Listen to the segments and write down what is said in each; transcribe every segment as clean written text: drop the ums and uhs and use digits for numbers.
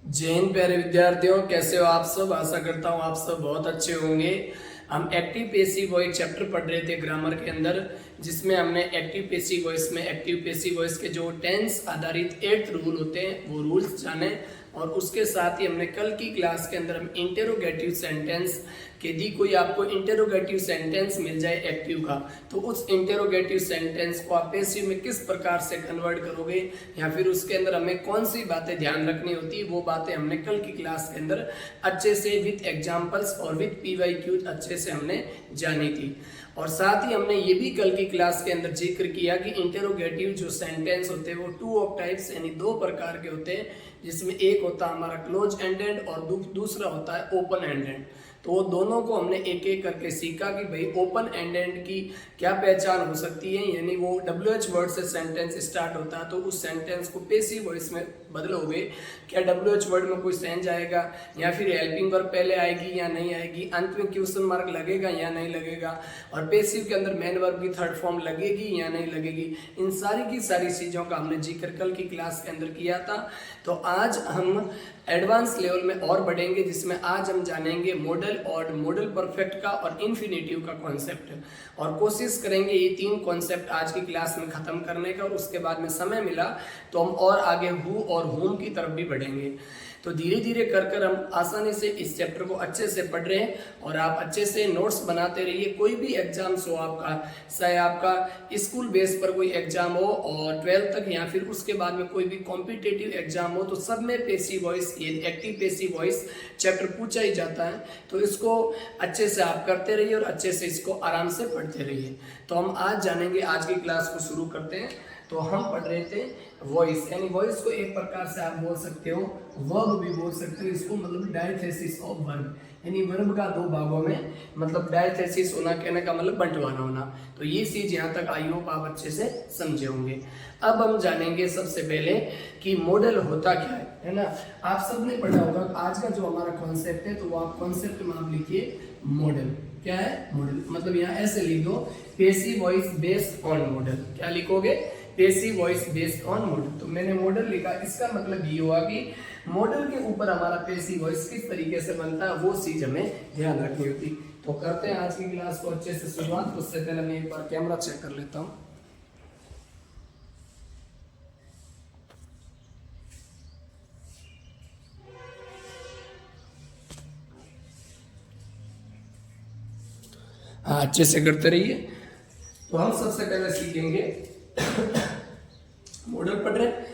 जय हिंद प्यारे विद्यार्थियों, कैसे हो आप सब। आशा करता हूँ आप सब बहुत अच्छे होंगे। हम एक्टिव पेसिव वॉइस चैप्टर पढ़ रहे थे ग्रामर के अंदर, जिसमें हमने एक्टिव पेसिव वॉइस में एक्टिव पेसिव वॉइस के जो टेंस आधारित 8 रूल होते हैं वो रूल्स जाने, और उसके साथ ही हमने कल की क्लास के अंदर हम इंटेरोगेटिव सेंटेंस कि यदि कोई आपको इंटेरोगेटिव सेंटेंस मिल जाए एक्टिव का, तो उस इंटेरोगेटिव सेंटेंस को आप पैसिव में किस प्रकार से कन्वर्ट करोगे, या फिर उसके अंदर हमें कौन सी बातें ध्यान रखनी होती है, वो बातें हमने कल की क्लास के अंदर अच्छे से विथ एग्जाम्पल्स और विथ PYQ अच्छे से हमने जानी थी। और साथ ही हमने ये भी कल की क्लास के अंदर जिक्र किया कि इंटेरोगेटिव जो सेंटेंस होते हैं वो 2 ऑफ टाइप्स यानी 2 प्रकार के होते हैं, जिसमें एक होता है हमारा क्लोज एंडेड और दूसरा होता है ओपन एंडेड। तो वो दोनों को हमने एक एक करके सीखा कि भाई ओपन एंडेड की क्या पहचान हो सकती है, यानी वो WH वर्ड से सेंटेंस स्टार्ट होता है तो उस सेंटेंस को पेसिव वॉइस में बदलोगे, क्या WH वर्ड में कोई सेंस आएगा, या फिर हेल्पिंग वर्ब पहले आएगी या नहीं आएगी, अंत में क्वेश्चन मार्क लगेगा या नहीं लगेगा, और पेसिव के अंदर मेन वर्ब की थर्ड फॉर्म लगेगी या नहीं लगेगी। इन सारी की सारी चीज़ों का हमने जिक्र कल की क्लास के अंदर किया था। तो आज हम एडवांस लेवल में और बढ़ेंगे, जिसमें आज हम जानेंगे मॉडल और मॉडल परफेक्ट का और इन्फिनेटिव का कॉन्सेप्ट, और कोशिश करेंगे ये 3 कॉन्सेप्ट आज की क्लास में ख़त्म करने का, और उसके बाद में समय मिला तो हम और आगे हु और हुम की तरफ भी बढ़ेंगे। तो धीरे धीरे कर कर हम आसानी से इस चैप्टर को अच्छे से पढ़ रहे हैं, और आप अच्छे से नोट्स बनाते रहिए। कोई भी एग्जाम्स हो आपका, चाहे आपका स्कूल बेस पर कोई एग्जाम हो और 12th तक, या फिर उसके बाद में कोई भी कॉम्पिटिटिव एग्जाम हो, तो सब में पेसिव वॉइस, ये एक्टिव पेसिव वॉइस चैप्टर पूछा ही जाता है। तो इसको अच्छे से आप करते रहिए और अच्छे से इसको आराम से पढ़ते रहिए। तो हम आज जानेंगे, आज की क्लास को शुरू करते हैं। तो हम पढ़ रहे थे वॉइस, यानी वॉइस को एक प्रकार से आप बोल सकते हो, वर्ब भी बोल सकते हो इसको, मतलब डायथेसिस ऑफ वर्ब, यानी वर्ब का 2 भागों में मतलब डायथेसिस होना, कहने का मतलब बंटवारा होना। तो ये चीज यहाँ तक आई होप आप अच्छे से समझे होंगे। अब हम जानेंगे सबसे पहले कि मॉडल होता क्या है ना। आप सबने पढ़ा होगा आज का जो हमारा कॉन्सेप्ट है, तो वो आप कॉन्सेप्ट में आप लिखिए मॉडल। क्या है मॉडल, मतलब यहाँ ऐसे लिख दो, passive voice based on model. क्या लिखोगे, passive voice based on model. तो मैंने मॉडल लिखा, इसका मतलब ये हुआ कि मॉडल के ऊपर हमारा पेसिव वॉइस किस तरीके से बनता है वो चीज हमें ध्यान रखनी होती। तो करते हैं आज की क्लास को अच्छे से शुरुआत। उससे पहले मैं एक बार कैमरा चेक कर लेता हूँ। हाँ, अच्छे से करते रहिए। तो हम सबसे पहले सीखेंगे मॉडल पढ़ रहे हैं।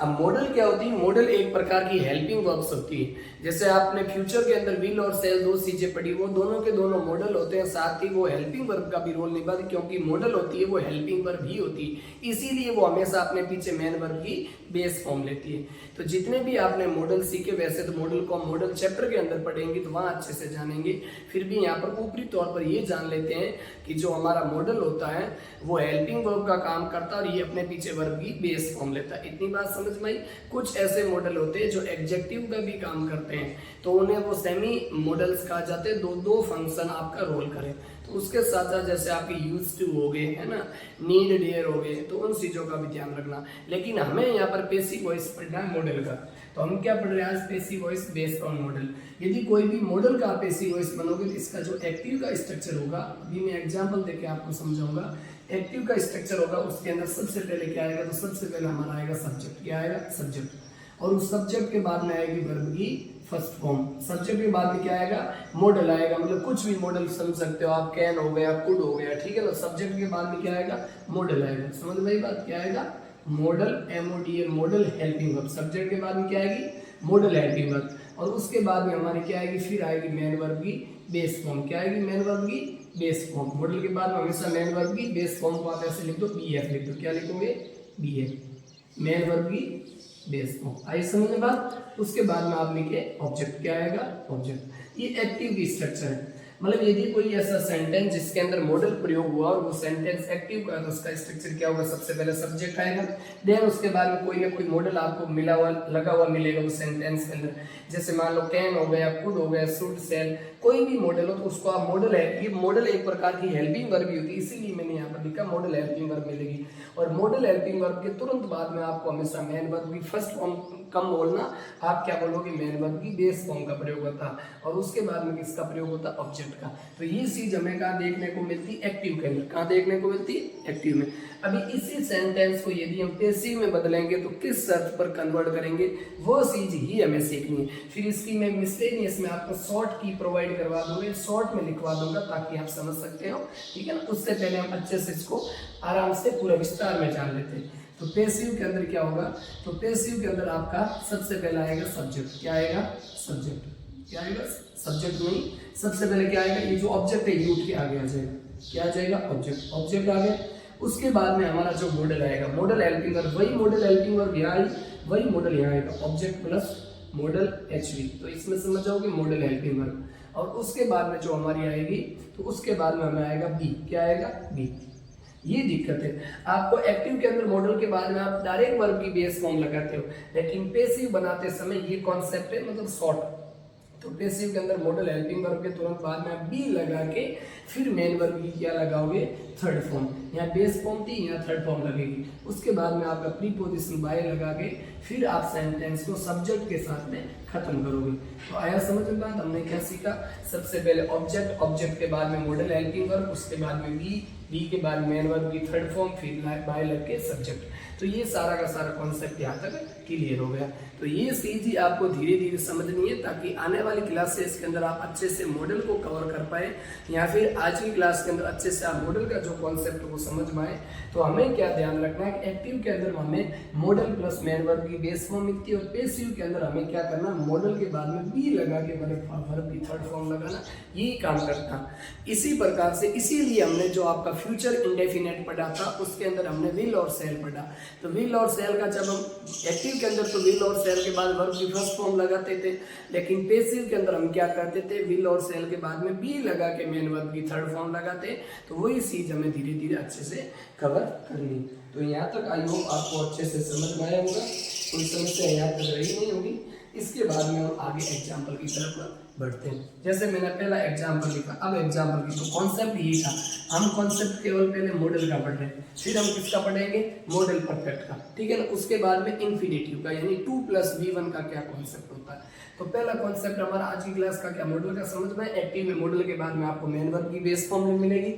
अब मॉडल क्या होती है, मॉडल एक प्रकार की हेल्पिंग वर्ब्स होती है। जैसे आपने फ्यूचर के अंदर विल और सेल 2 चीजें पढ़ी, वो दोनों के दोनों मॉडल होते हैं, साथ ही वो हेल्पिंग वर्ब का भी रोल निभाती है, क्योंकि मॉडल होती है वो हेल्पिंग वर्ब ही होती है, इसीलिए वो हमेशा अपने पीछे मेन वर्ब की बेस फॉर्म लेती है। तो जितने भी आपने मॉडल सीखे, वैसे तो मॉडल को हम मॉडल चैप्टर के अंदर पढ़ेंगे तो वहाँ अच्छे से जानेंगे, फिर भी यहाँ पर ऊपरी तौर पर ये जान लेते हैं कि जो हमारा मॉडल होता है वो हेल्पिंग वर्ब का काम करता है और ये अपने पीछे वर्ब की बेस फॉर्म लेता है। इतनी बात समझ में आई। कुछ ऐसे मॉडल होते हैं जो एडजेक्टिव का भी काम करते हैं, तो उन्हें वो सेमी मॉडल्स कहा जाते हैं, दो फंक्शन आपका रोल करें। तो उसके साथ साथ जैसे आपके यूज टू हो गए, है ना, नीड डेयर हो गए, तो उन चीजों का भी ध्यान रखना। लेकिन हमें यहाँ पर पेसिव वॉइस पढ़ना है मॉडल का, तो हम क्या पढ़ रहे हैं आज, passive voice based on model. यदि कोई भी मॉडल का पेसिव वॉइस बनोगे तो इसका जो एक्टिव का स्ट्रक्चर होगा, अभी मैं एग्जांपल देके आपको समझाऊंगा। एक्टिव का स्ट्रक्चर होगा, उसके अंदर सबसे पहले क्या आएगा, तो सबसे पहले हमारा आएगा सब्जेक्ट। क्या आएगा, सब्जेक्ट, और उस सब्जेक्ट के बाद में आएगी वर्ब की फर्स्ट फॉर्म। सब्जेक्ट के बाद में क्या आएगा, मॉडल आएगा, मतलब कुछ भी मॉडल समझ सकते हो आप, कैन हो गया, कुड हो गया, ठीक है ना। सब्जेक्ट के बाद में क्या आएगा, मॉडल आएगा। समझ में आई बात, क्या आएगा, model, MODL, model helping verb. Subject के बाद में क्या आएगी, मॉडल हेल्पिंग वर्ब, और उसके बाद में हमारी क्या आएगी, फिर आएगी मेन वर्ब की बेस फॉर्म। क्या आएगी, मेन वर्ब की बेस फॉर्म। मॉडल के बाद में हमेशा मेन वर्ब की बेस फॉर्म को आप ऐसे लिख दो, BF लिख दो। क्या लिखोगे, BF, मेन वर्ब की बेस फॉर्म। आई समझ में बात। उसके बाद में आप लिखे ऑब्जेक्ट। क्या आएगा, ऑब्जेक्ट। ये एक्टिव की स्ट्रक्चर है। मतलब यदि कोई ऐसा सेंटेंस जिसके अंदर मॉडल प्रयोग हुआ और वो सेंटेंस एक्टिव का, तो उसका स्ट्रक्चर क्या होगा, सबसे पहले सब्जेक्ट आएगा, देन उसके बाद में कोई ना कोई मॉडल आपको मिला हुआ लगा हुआ मिलेगा उस सेंटेंस के अंदर। जैसे मान लो कैन हो गया, कुड हो गया, शुड, शैल, कोई भी मॉडल हो तो उसको आप मॉडल है, ये मॉडल एक प्रकार की हेल्पिंग वर्ब भी होती है, इसीलिए मैंने यहाँ पर लिखा मॉडल हेल्पिंग वर्ब मिलेगी। और मॉडल हेल्पिंग वर्ब के तुरंत बाद में आपको हमेशा मेन वर्ब की फर्स्ट फॉर्म कम बोलना, आप क्या बोलोगे, मेन वर्ब की बेस फॉर्म का प्रयोग होता है, और उसके बाद में किसका प्रयोग होता है, ऑब्जेक्ट का। तो ये चीज हमें कहाँ देखने को मिलती है, एक्टिव के अंदर। कहाँ देखने को मिलती है, एक्टिव में। अभी इसी सेंटेंस को यदि हम पैसिव में बदलेंगे तो किस शर्त पर कन्वर्ट करेंगे, वो चीज ही हमें सीखनी है। फिर इसकी मैं मिसलेनियस में आपको शॉर्ट की प्रोवाइड करवा दूंगा, शॉर्ट में लिखवा दूंगा ताकि आप समझ सकते हो, ठीक है ना। उससे पहले हम अच्छे से इसको आराम से पूरा विस्तार में जान लेते हैं। तो पैसिव के अंदर क्या होगा, तो पैसिव के अंदर आपका सबसे पहले आएगा सब्जेक्ट। क्या आएगा, सब्जेक्ट। क्या आएगा, सब्जेक्ट नहीं, सबसे पहले क्या आएगा, ये जो ऑब्जेक्ट है ये उठ के आगे आ जाएगा। क्या आ जाएगा, ऑब्जेक्ट। ऑब्जेक्ट आ गया, उसके बाद में हमारा जो मॉडल आएगा, मॉडल हेल्पिंग वर्ब, वही मॉडल हेल्पिंग वर्ब यहाँ आई, वही मॉडल यहाँ आएगा, ऑब्जेक्ट प्लस मॉडल एचवी। तो इसमें समझ जाओगे मॉडल हेल्पिंग वर्ब। और उसके बाद में जो हमारी आएगी, तो उसके बाद में हमें आएगा बी। क्या आएगा, बी। ये दिक्कत है आपको, एक्टिव के अंदर मॉडल के बाद में आप डायरेक्ट वर्ब की बेस फॉर्म लगाते हो, लेकिन पैसिव बनाते समय ये कॉन्सेप्ट है, मतलब शॉर्ट। तो पैसिव के अंदर मॉडल हेल्पिंग वर्ब के तुरंत बाद में आप बी लगा के फिर मेन वर्ब की क्या लगाओगे, थर्ड फॉर्म। यहाँ बेस फॉर्म थी, यहाँ थर्ड फॉर्म लगेगी। उसके बाद में आपका प्रीपोजिशन बाय लगा के फिर आप सेंटेंस को सब्जेक्ट के साथ में खत्म करोगे। तो आया समझ में बात, हमने क्या सीखा, सबसे पहले ऑब्जेक्ट, ऑब्जेक्ट के बाद में मॉडल हेल्पिंग वर्ब, उसके बाद में बी के बाद मेन वर्ब की थर्ड फॉर्म, फिर बाय लग के सब्जेक्ट। तो ये सारा का सारा कॉन्सेप्ट यहाँ तक क्लियर हो गया। तो ये चीज ही आपको धीरे धीरे समझनी है, ताकि आने वाली क्लासेस के अंदर आप अच्छे से मॉडल को कवर कर पाए, या फिर आज की क्लास के अंदर अच्छे से आप मॉडल का जो कॉन्सेप्ट वो समझ पाए। तो हमें क्या ध्यान रखना है कि एक्टिव के अंदर हमें मॉडल प्लस मेन वर्ब की बेस फॉर्म मिलती है, और पैसिव के अंदर हमें क्या करना, मॉडल के बाद में बी लगा के वर्ब की थर्ड फॉर्म लगाना, यही काम करता। इसी प्रकार से इसीलिए हमने जो आपका फ्यूचर इंडेफिनेट पढ़ा था, उसके अंदर हमने विल और सेल पढ़ा। तो विल और सेल का जब हम एक्टिव के अंदर तो विल और सेल के बाद वर्ब की फर्स्ट फॉर्म लगाते थे, लेकिन पैसिव के अंदर हम क्या करते थे, विल और सेल के बाद में बी लगा के मेन वर्ब की थर्ड फॉर्म लगाते। तो वही चीज हमें धीरे धीरे अच्छे से कवर करनी। तो यहाँ तक आई होप आपको अच्छे से समझ में आया होगा, कोई समस्या यहाँ तक रही नहीं होगी। इसके बाद में हम आगे एग्जाम्पल की तरफ बढ़ते हैं। जैसे मैंने पहला एग्जाम्पल लिखा, अब एग्जाम्पल की तो कॉन्सेप्ट ये था, हम कॉन्सेप्ट केवल पहले मॉडल का पढ़ रहे हैं, फिर हम किसका पढ़ेंगे, मॉडल परफेक्ट का, ठीक है ना। उसके बाद में इंफिनिटिव का, यानी 2+V1 का क्या कॉन्सेप्ट होता है। तो पहला कॉन्सेप्ट हमारा आज की क्लास का क्या, मॉडल का समझ में। एक्टिव में मॉडल के बाद में आपको मेन वर्ब की बेस फॉर्म में मिलेगी,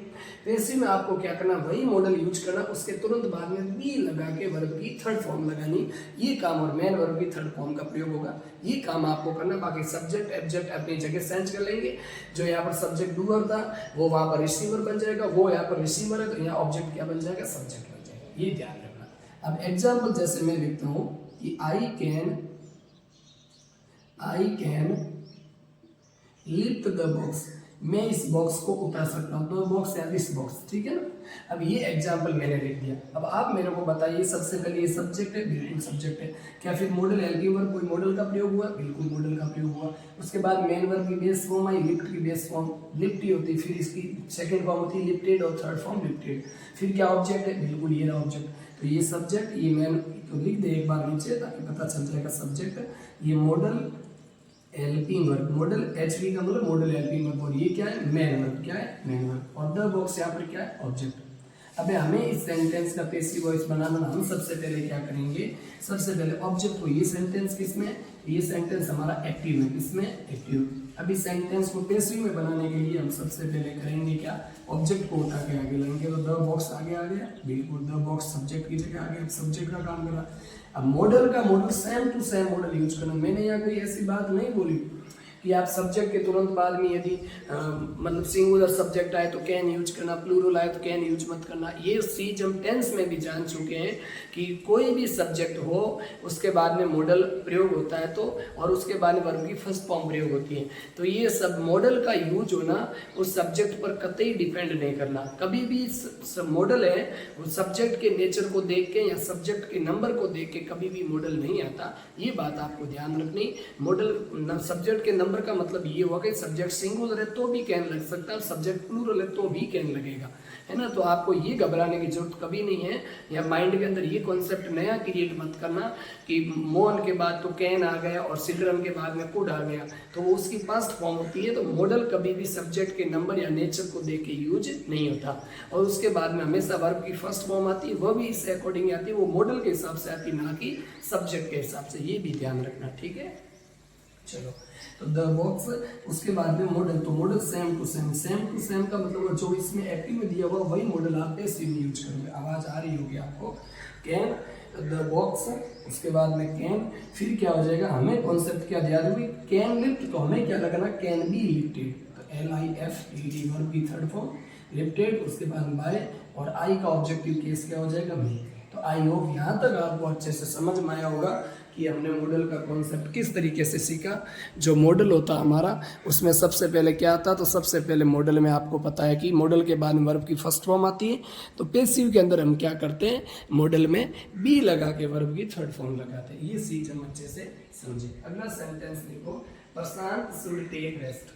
पैसिव में आपको क्या करना, वही मॉडल यूज करना, उसके तुरंत बाद में बी लगा के वर्ब की थर्ड फॉर्म लगानी, ये काम, और मेन वर्ब की थर्ड फॉर्म का प्रयोग होगा, ये काम आपको करना। बाकी सब्जेक्ट ऑब्जेक्ट अपनी जगह सेंस कर लेंगे। जो यहाँ पर सब्जेक्ट डूअर था वो वहां पर रिसीवर बन जाएगा, वो यहाँ पर रिसीवर है तो यहाँ ऑब्जेक्ट क्या बन जाएगा, सब्जेक्ट बन जाएगा, ये ध्यान रखना। अब एग्जाम्पल जैसे मैं लिखता हूँ कि I can lift the box, मैं इस बॉक्स को उठा सकता हूँ, तो बॉक्स या दिस बॉक्स, ठीक है ना। अब ये एग्जाम्पल मैंने लिख दिया। अब आप मेरे को बताइए, सबसे पहले ये सब्जेक्ट है, बिल्कुल सब्जेक्ट है। क्या फिर मॉडल हेल्पिंग वर्ब, कोई मॉडल का प्रयोग हुआ, बिल्कुल मॉडल का प्रयोग हुआ। उसके बाद मेन वर्ब की बेस फॉर्म आई, लिफ्ट की बेस फॉर्म लिफ्ट ही होती, फिर इसकी सेकंड फॉर्म होती है लिफ्टेड, और थर्ड फॉर्म लिफ्टेड। फिर क्या ऑब्जेक्ट है, बिल्कुल ये रहा ऑब्जेक्ट। तो ये सब्जेक्ट, ये मेन, तो लिख दे एक बार नीचे ताकि पता चल जाएगा सब्जेक्ट, ये model helping verb, model HV का मतलब मॉडल हेल्पिंग वर्ब, और ये क्या है, मेन वर्ब। क्या है, मेन वर्ब। और द बॉक्स यहाँ पर क्या है, ऑब्जेक्ट। अबे हमें इस सेंटेंस का पैसिव वॉइस बनाना, हम सबसे पहले क्या करेंगे, सबसे पहले ऑब्जेक्ट को, ये सेंटेंस किसमें, ये सेंटेंस हमारा एक्टिव है, किसमें, एक्टिव। अभी सेंटेंस को पैसिव में बनाने के लिए हम सबसे पहले करेंगे क्या, ऑब्जेक्ट को उठा के आगे लाएंगे। तो द बॉक्स आगे आ गया, बिल्कुल द बॉक्स सब्जेक्ट की जगह आ गया, सब्जेक्ट का काम करा। अब मॉडल का modal same to same modal use करना। मैंने यहाँ कोई ऐसी बात नहीं बोली कि आप सब्जेक्ट के तुरंत बाद में यदि मतलब सिंगुलर सब्जेक्ट आए तो कैन यूज करना, प्लूरल आए तो कैन यूज मत करना। ये चीज हम टेंस में भी जान चुके हैं कि कोई भी सब्जेक्ट हो उसके बाद में मॉडल प्रयोग होता है, तो और उसके बाद में वर्ब की फर्स्ट फॉर्म प्रयोग होती है। तो ये सब मॉडल का यूज होना उस सब्जेक्ट पर कतई डिपेंड नहीं करना। कभी भी मॉडल है वो सब्जेक्ट के नेचर को देख के या सब्जेक्ट के नंबर को देख के कभी भी मॉडल नहीं आता, ये बात आपको ध्यान रखनी। मॉडल सब्जेक्ट के नंबर नंबर का मतलब ये हुआ कि सब्जेक्ट सिंगुलर है तो भी कैन लग सकता है, सब्जेक्ट प्लूरल है तो भी कैन लगेगा, है ना। तो आपको ये घबराने की जरूरत कभी नहीं है, या माइंड के अंदर ये कॉन्सेप्ट नया क्रिएट मत करना कि मोहन के बाद तो कैन आ गया और चिल्ड्रन के बाद में कुड आ गया, तो वो उसकी पास्ट फॉर्म होती है। तो मॉडल कभी भी सब्जेक्ट के नंबर या नेचर को देख के यूज नहीं होता, और उसके बाद में हमेशा वर्ब की फर्स्ट फॉर्म आती है, वह भी इससे अकॉर्डिंग आती है, वो मॉडल के हिसाब से आती है, ना कि सब्जेक्ट के हिसाब से, ये भी ध्यान रखना, ठीक है। चलो, तो द बॉक्स, उसके बाद में मॉडल, तो modal same to same, same to same का मतलब जो इसमें एक्टिव में दिया हुआ वही मॉडल आप पैसिव में यूज करोगे। आवाज आ रही होगी आपको। कैन द बॉक्स, उसके बाद में कैन, फिर क्या हो जाएगा, हमें कॉन्सेप्ट क्या याद होगी, कैन लिफ्ट, तो हमें क्या लगाना, कैन बी लिफ्टेड, तो LIFTED वर्ब की थर्ड फॉर्म लिफ्टेड, उसके बाद बाय, और आई का ऑब्जेक्टिव केस क्या हो जाएगा, मे। तो आई होप यहाँ तक आपको अच्छे से समझ में आया होगा कि हमने मॉडल का कॉन्सेप्ट किस तरीके से सीखा। जो मॉडल होता हमारा, उसमें सबसे पहले क्या आता, तो सबसे पहले मॉडल में आपको पता है कि मॉडल के बाद वर्ब की फर्स्ट फॉर्म आती है, तो पैसिव के अंदर हम क्या करते हैं, मॉडल में बी लगा के वर्ब की थर्ड फॉर्म लगाते हैं। ये चीज हम अच्छे से समझे। अगला सेंटेंस लिखो, प्रशांत शुड टेक रेस्ट।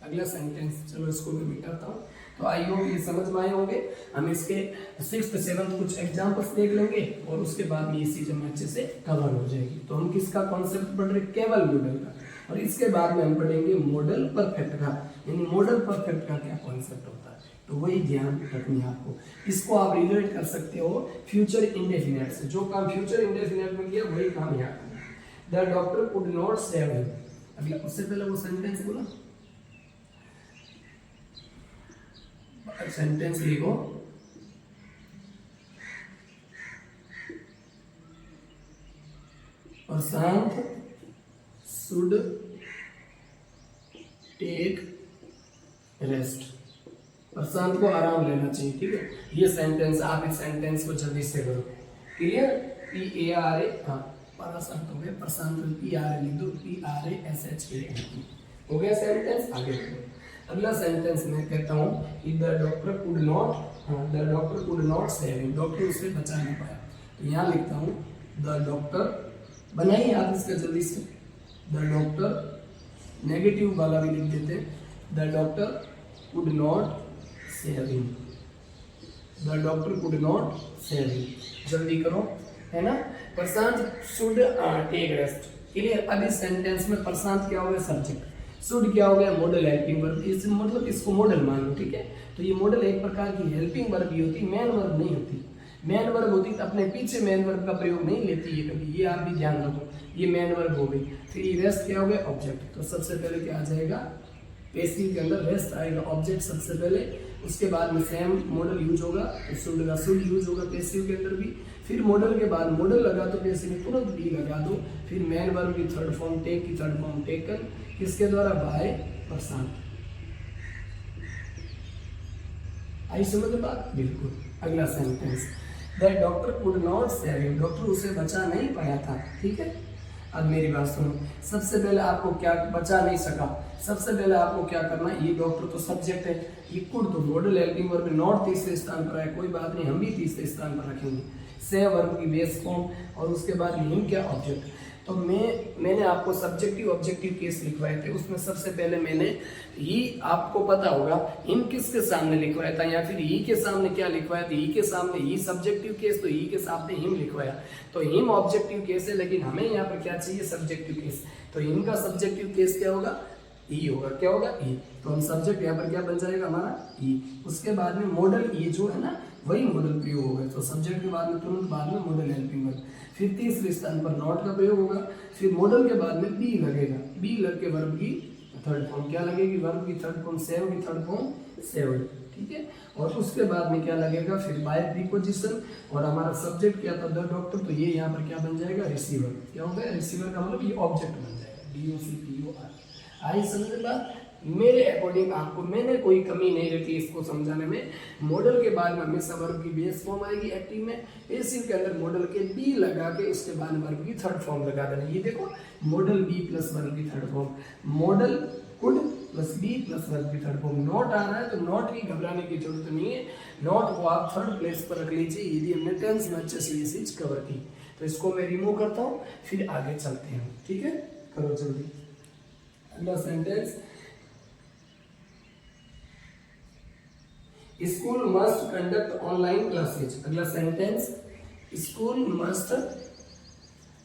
अगला सेंटेंस, चलो इसको मैं मिटाता हूँ। तो आई होप ये समझ में आए होंगे। हम इसके 6th 7th कुछ एग्जाम्पल्स देख लेंगे और उसके बाद में ये चीज हमें अच्छे से कवर हो जाएगी। तो हम किसका कॉन्सेप्ट पढ़ रहे, केवल मॉडल का, और इसके बाद में हम पढ़ेंगे मॉडल परफेक्ट का, यानी मॉडल परफेक्ट का क्या कॉन्सेप्ट होता है, तो वही ध्यान रखनी है आपको। इसको आप रिलेट कर सकते हो फ्यूचर इंडेफिनिट से, जो काम फ्यूचर इंडेफिनिट में किया वही काम यहाँ करना। The doctor could not save him. अगला, उससे पहले वो सेंटेंस बोला, सेंटेंस लिखो, प्रशांत शुड टेक रेस्ट। प्रशांत को आराम लेना चाहिए, ठीक है। ये सेंटेंस, आप इस सेंटेंस को जल्दी से करो, क्लियर। PARA, हाँ प्रशांत हो गया, प्रशांत PRA लिख दो, PRASHANT हो गया सेंटेंस। आगे बढ़ो। अगला सेंटेंस मैं कहता हूँ कि the doctor could not, the doctor could not save him, doctor उसे बचा नहीं पाया। तो यहाँ लिखता हूँ द डॉक्टर, बनाइए आप इसका जल्दी से। द डॉक्टर, नेगेटिव वाला भी लिख देते, the doctor could not save him, the doctor could not save him, जल्दी करो, है ना। प्रशांत शुड टेक रेस्ट, क्लियर। अब इस सेंटेंस में प्रशांत क्या हो गया, सब्जेक्ट, शुड क्या हो गया, मॉडल हेल्पिंग वर्ब, इस मतलब इसको मॉडल मान लो, ठीक है। तो ये मॉडल एक प्रकार की हेल्पिंग वर्ब ही होती, मेन वर्ब नहीं होती। मेन वर्ब होती तो अपने पीछे मेन वर्ब का प्रयोग नहीं लेती है कभी, ये आप भी ध्यान रखो। ये मेन वर्ब हो गई, फिर ये रेस्ट क्या हो गया, ऑब्जेक्ट। तो सबसे पहले क्या आ जाएगा, पैसिव के अंदर रेस्ट आएगा, ऑब्जेक्ट सबसे पहले, उसके बाद में सेम मॉडल यूज होगा, तो शुड का शुड यूज होगा पैसिव के अंदर भी। फिर मॉडल के बाद मॉडल लगा तो पैसिव में तुरंत बी लगा दो। फिर मेन वर्ब की थर्ड फॉर्म टेक की थर्ड फॉर्म टेकन, किसके द्वारा, बाय प्रशांत। आई समझ बात, बिल्कुल। अगला sentence, the doctor could not save him, doctor उसे बचा नहीं पाया था, ठीक है। अब मेरी बात सुनो, सबसे पहले आपको क्या, बचा नहीं सका, सबसे पहले आपको क्या करना है, ये डॉक्टर तो सब्जेक्ट है, ये कुड तो मॉडल हेल्पिंग वर्ब, नॉट तीसरे स्थान पर है, कोई बात नहीं, हम भी तीसरे स्थान पर रखेंगे, सेव वर्ब की बेस फॉर्म, और उसके बाद हिम क्या, ऑब्जेक्ट। तो मैंने आपको सब्जेक्टिव ऑब्जेक्टिव केस लिखवाए थे, उसमें सबसे पहले मैंने ही, आपको पता होगा हिम किसके सामने लिखवाया था, या फिर ही के सामने क्या लिखवाया था, ही के सामने ही सब्जेक्टिव केस, तो ही के सामने हिम लिखवाया, तो हिम ऑब्जेक्टिव केस है, लेकिन हमें यहाँ पर क्या चाहिए, सब्जेक्टिव केस। तो हिम का सब्जेक्टिव केस क्या होगा, ई होगा, क्या होगा, ई। तो हम सब्जेक्ट यहाँ पर क्या बन जाएगा हमारा, ई। उसके बाद में मॉडल, ये जो है ना वही मॉडल प्रयोग होगा, तो सब्जेक्ट के बाद में तुरंत बाद में मॉडल हेल्पिंग वर्ब। फिर तीसरे स्थान पर नॉट का प्रयोग होगा, फिर मॉडल के बाद में बी लगेगा, बी लग के वर्ब की थर्ड फॉर्म क्या लगेगी, वर्ब की थर्ड फॉर्म सेव की थर्ड फॉर्म सेव्ड, ठीक है। और उसके बाद में क्या लगेगा, फिर बाय प्रीपोजिशन, और हमारा सब्जेक्ट क्या था, द डॉक्टर, तो ये यहाँ पर क्या बन जाएगा, रिसीवर। क्या होगा, रिसीवर का मतलब ये ऑब्जेक्ट बन जाएगा, DOCPOR। आई समझ बात। मेरे अकॉर्डिंग आपको मैंने कोई कमी नहीं रखी इसको समझाने में। मॉडल के बाद में हमेशा वर्ब की बेस फॉर्म आएगी एक्टिव में, पैसिव के अंदर मॉडल के बी लगा के उसके बाद वर्ब की थर्ड फॉर्म लगा देना। ये देखो, मॉडल बी प्लस वर्ब की third form, modal could plus be plus verb की थर्ड फॉर्म। नॉट आ रहा है तो नॉट की घबराने की जरूरत नहीं है, नॉट को आप थर्ड प्लेस पर रख लीजिए, यदि हमने टेंस में अच्छे से ये चीज कवर की। तो इसको मैं रिमूव करता हूँ, फिर आगे चलते हैं, ठीक है, करो जल्दी। अगला sentence, school must conduct online classes. अगला sentence, school must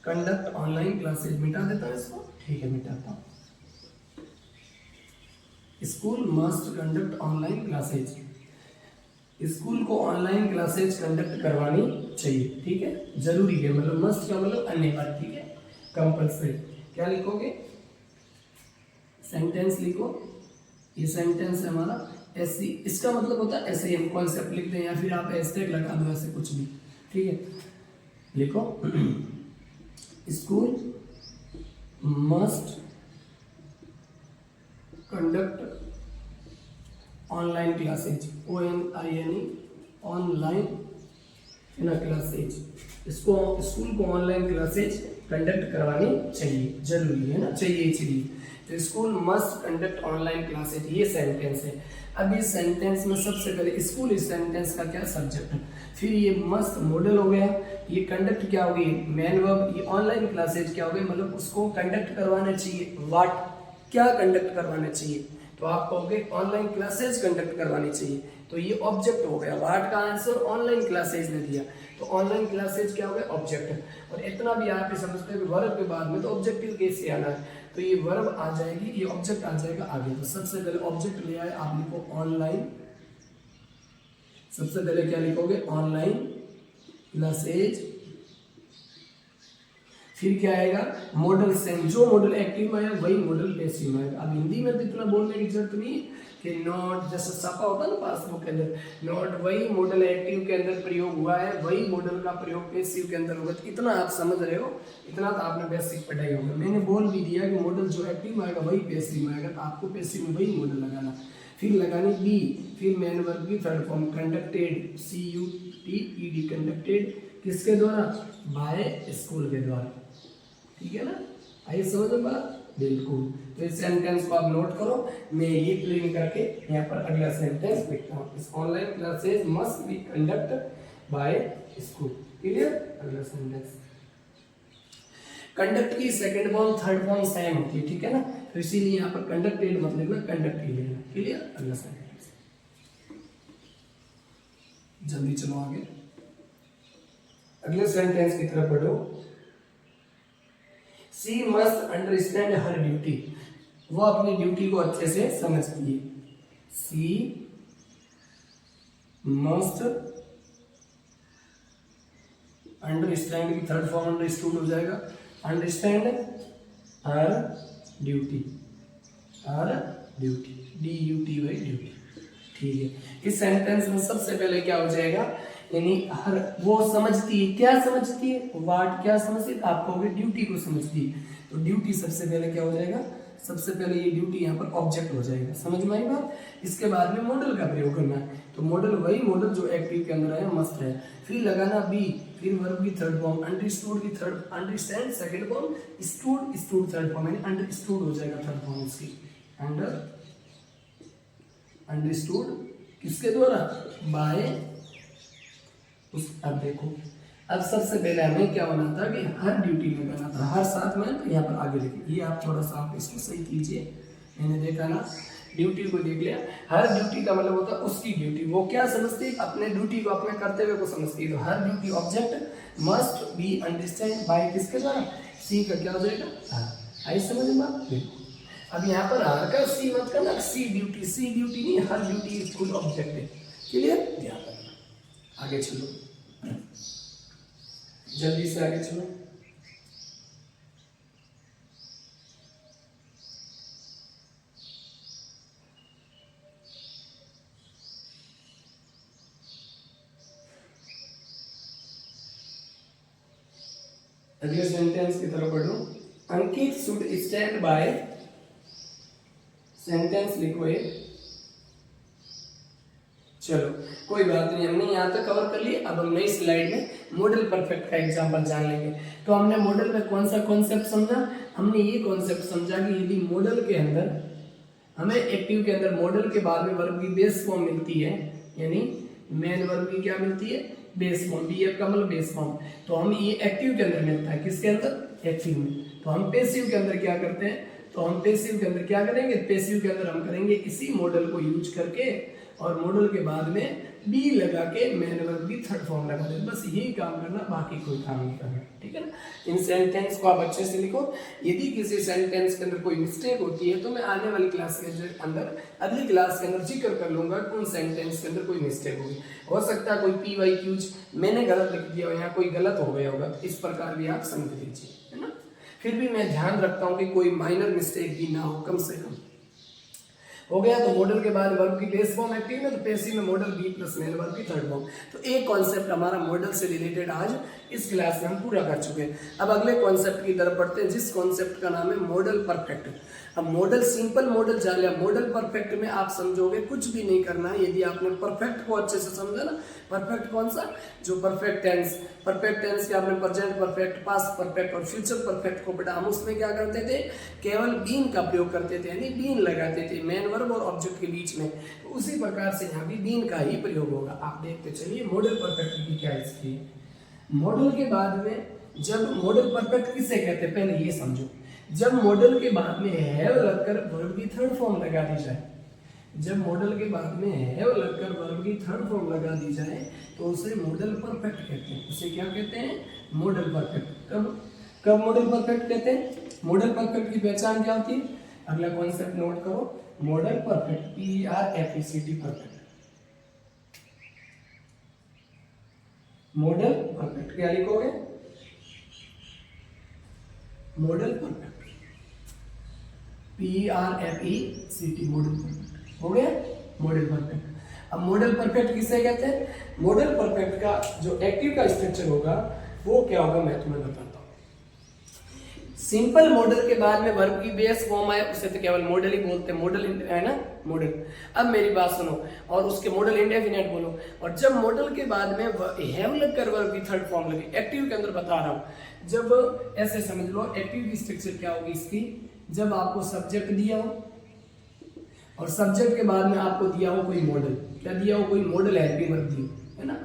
conduct online classes. मिटा देता हूं इसको, ठीक है मिटाता हूं। School must conduct online classes, school को ऑनलाइन क्लासेज कंडक्ट करवानी चाहिए, ठीक है, जरूरी है, मतलब मस्ट का मतलब अनिवार्य, ठीक है, कंपल्सरी। क्या लिखोगे, सेंटेंस लिखो, ये सेंटेंस है हमारा ऐसी, इसका मतलब होता है ऐसे हम कॉन्सेप्ट लिख दें या फिर आप हैशटैग लगा दो, ऐसे कुछ भी, ठीक है। लिखो school must conduct online classes, ONINE online classes, इसको स्कूल को ऑनलाइन क्लासेज कंडक्ट करवानी चाहिए, जरूरी है ना, चाहिए। तो school must conduct online classes, ये सेंटेंस है। अब इस सेंटेंस में सबसे पहले स्कूल इस सेंटेंस का क्या सब्जेक्ट है, फिर ये मस्ट मॉडल हो गया, ये कंडक्ट क्या हो गई मेन वर्ब, ये ऑनलाइन क्लासेज क्या हो गई, मतलब उसको कंडक्ट करवाना चाहिए, व्हाट क्या कंडक्ट करवाना चाहिए, तो आप कहोगे ऑनलाइन क्लासेज कंडक्ट करवानी चाहिए, तो ये ऑब्जेक्ट हो गया, व्हाट का आंसर ऑनलाइन क्लासेज ने दिया, तो ऑनलाइन क्लासेज क्या हो गया ऑब्जेक्ट। और इतना भी आप समझते हो कि वर्ब के बाद में तो ऑब्जेक्टिव कैसे आना है, तो ये वर्ब आ जाएगी, ये ऑब्जेक्ट आ जाएगा आगे। तो सबसे पहले ऑब्जेक्ट ले आए, आप लिखो ऑनलाइन, सबसे पहले क्या लिखोगे ऑनलाइन क्लासेज, फिर क्या आएगा मॉडल सेम, जो मॉडल एक्टिव में है वही मॉडल पैसिव में आएगा। अब हिंदी में तो इतना बोलने की जरूरत नहीं है कि नॉट, जैसे छपा होता है ना पासबुक के अंदर, नॉट वही मॉडल एक्टिव के अंदर प्रयोग हुआ है, वही मॉडल का प्रयोग पैसिव के अंदर होगा, तो इतना आप समझ रहे हो, इतना तो आपने बेसिक पढ़ाई होगा। मैंने बोल भी दिया कि मॉडल जो एक्टिव में आएगा वही पैसिव में आएगा, तो आपको पैसिव में वही मॉडल लगाना, फिर लगानी बी, फिर मेन वर्ब की third form conducted, CUTED conducted, किसके द्वारा, बाय स्कूल के द्वारा, ठीक है ना, आइए समझ में बात, बिल्कुल। तो इस सेंटेंस को आप नोट करो, मैं ये क्लीन करके यहाँ पर अगला सेंटेंस लिखता हूँ, इस online classes must be conduct bye school, clear. अगला सेंटेंस, कंडक्ट की second form third form same होती है, ठीक है ना, तो इसीलिए यहाँ पर कंडक्टेड मत लिखना, कंडक्ट ही लेना, क्लियर। अगला सेंटेंस, जल्दी चलो आगे, अगले सेंटेंस की तरफ बढ़ो। She must understand her duty, वो अपनी ड्यूटी को अच्छे से समझती है। She must understand की थर्ड फॉर्म अंडरस्टूड हो जाएगा, understand her duty, DUTY duty, ठीक है। इस सेंटेंस में सबसे पहले क्या हो जाएगा, यानी हर वो समझती है, क्या समझती है, वाट क्या समझती है, आप कहोगे ड्यूटी को समझती है, तो ड्यूटी सबसे पहले क्या हो जाएगा, सबसे पहले ये ड्यूटी यहाँ पर ऑब्जेक्ट हो जाएगा, समझ में आई बात। इसके बाद में मॉडल का प्रयोग करना है, तो मॉडल वही मॉडल जो एक्टिव के अंदर है, मस्ट है, फिर लगाना बी, फिर वर्ब की थर्ड फॉर्म, अंडरस्टूड की third, understand second form, stood third form, यानी अंडरस्टूड हो जाएगा थर्ड फॉर्म इसकी, अंडरस्टूड किसके द्वारा, बाय उस। अब देखो, अब सबसे पहले हमें क्या होना था कि हर ड्यूटी में करना था, हर साथ में, तो यहाँ पर आगे लिखिए, ये आप थोड़ा सा आप इसको सही कीजिए, मैंने देखा ना, ड्यूटी को देख लिया, हर ड्यूटी का मतलब होता है उसकी ड्यूटी, वो क्या समझती है, अपने ड्यूटी को अपने कर्तव्य को समझती है, तो हर duty object must be understand by किसके द्वारा, सी का क्या हो जाएगा, आई समझ में बात। अब यहाँ पर हर का सी मत करना, सी ड्यूटी नहीं, हर ड्यूटी फुल ऑब्जेक्ट है, क्लियर, ध्यान रखना। आगे चलो, जल्दी से आगे चलो। अगले सेंटेंस की तरफ बढ़ो, अंकित शुड स्टैंड बाय, सेंटेंस लिखो है, चलो कोई बात नहीं, हमने यहाँ तक कवर कर लिया। अब हम नई स्लाइड में मॉडल परफेक्ट का एग्जांपल जान लेंगे। तो हमने मॉडल में कौन सा कॉन्सेप्ट समझा, हमने ये कॉन्सेप्ट समझा कि यदि मॉडल के अंदर हमें एक्टिव के अंदर मॉडल के बाद में वर्ब की बेस फॉर्म मिलती है, यानी मेन वर्ब की क्या मिलती है, बेस फॉर्म, बीएफ का मतलब बेस फॉर्म, तो हम ये एक्टिव के अंदर मिलता है, किसके अंदर, एक्टिव में। तो हम पैसिव के अंदर क्या करते हैं, तो तो हम पेसिव के अंदर क्या करेंगे, पेसिव के अंदर हम करेंगे इसी मॉडल को यूज करके और मॉडल के बाद में बी लगा के मेन वर्ब की थर्ड फॉर्म लगा दें, बस यही काम करना, बाकी कोई काम नहीं करना, ठीक है ना। इन सेंटेंस को आप अच्छे से लिखो। यदि किसी सेंटेंस के अंदर कोई मिस्टेक होती है तो मैं आने वाली क्लास के अंदर, अगली क्लास के अंदर जिक्र कर लूंगा कि उन सेंटेंस के अंदर कोई मिस्टेक होगी। हो सकता है कोई पी वाई क्यूज मैंने गलत लिख दिया हो, यहाँ कोई गलत हो गया होगा, इस प्रकार भी आप समझ लीजिए, है ना। फिर भी मैं ध्यान रखता हूँ कि कोई माइनर मिस्टेक भी ना हो, कम से कम। हो गया। तो मॉडल के बाद वर्ब की बेस फॉर्म एक्टिव में, तो पैसिव में modal be plus main verb की थर्ड फॉर्म। तो एक कॉन्सेप्ट हमारा मॉडल से रिलेटेड आज इस क्लास में हम पूरा कर चुके हैं। अब अगले कॉन्सेप्ट की तरफ बढ़ते हैं, जिस कॉन्सेप्ट का नाम है मॉडल परफेक्ट। अब मॉडल, सिंपल मॉडल जा लिया, मॉडल परफेक्ट में आप समझोगे कुछ भी नहीं करना है। यदि आपने परफेक्ट को अच्छे से समझा ना, परफेक्ट कौन सा, जो परफेक्ट टेंस, परफेक्ट टेंस के आपने प्रेजेंट परफेक्ट, पास्ट परफेक्ट और फ्यूचर परफेक्ट को पढ़ा। हम उसमें क्या करते थे, केवल बीन का प्रयोग करते थे, यानी बीन लगाते थे मेन वर्ब और ऑब्जेक्ट के बीच में। तो उसी प्रकार से यहाँ भी बीन का ही प्रयोग होगा। आप देखते चलिए मॉडल परफेक्ट की क्या इसकी। मॉडल के बाद में जब मॉडल परफेक्ट किसे कहते हैं, पहले ये समझो। जब मॉडल के बाद में हैव लगकर वर्ब की थर्ड फॉर्म लगा दी जाए, जब मॉडल के बाद में हैव लगकर वर्ब की थर्ड फॉर्म लगा दी जाए तो उसे मॉडल परफेक्ट कहते हैं। उसे क्या कहते हैं, मॉडल परफेक्ट। कब मॉडल परफेक्ट कहते हैं। मॉडल परफेक्ट की पहचान क्या होती है, अगला कॉन्सेप्ट नोट करो, model perfect, PRFECT perfect. Model perfect क्या लिखोगे, model perfect, PRFECT, model perfect. हो गया मॉडल परफेक्ट। अब मॉडल परफेक्ट किसे कहते हैं, मॉडल परफेक्ट का जो एक्टिव का स्ट्रक्चर होगा वो क्या होगा, मैं तुम्हें बताता हूं। सिंपल मॉडल के बाद में वर्ब की बेस फॉर्म आए उसे तो केवल मॉडल ही बोलते हैं, मॉडल है ना, मॉडल। अब मेरी बात सुनो, और उसके मॉडल इंडेफिनेट बोलो। और जब मॉडल के बाद में हैव लगकर वर्ब की थर्ड फॉर्म लगे, एक्टिव के अंदर बता रहा हूं, जब ऐसे समझ लो एक्टिव की स्ट्रक्चर क्या होगी इसकी, जब आपको सब्जेक्ट दिया हो और सब्जेक्ट के बाद में आपको दिया हो कोई मॉडल, क्या दिया हो, कोई मॉडल हेल्पिंग वर्ब दी हो, है ना,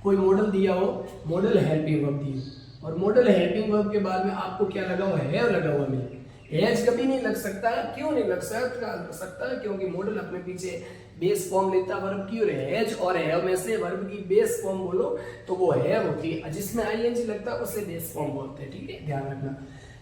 कोई मॉडल दिया हो, मॉडल हेल्पिंग वर्ब दी हो, और मॉडल हेल्पिंग वर्ब के बाद में आपको क्या लगा हुआ है, लगा हुआ है। एज कभी नहीं लग सकता है, क्यों नहीं लग सकता है, क्योंकि मॉडल अपने पीछे बेस फॉर्म लेता वर्ब की, और हैज और हैव में से वर्ब की बेस फॉर्म बोलो तो वो हैव होती है, जिसमें आईएनजी लगता है उसे बेस फॉर्म बोलते हैं, ठीक है, ध्यान रखना।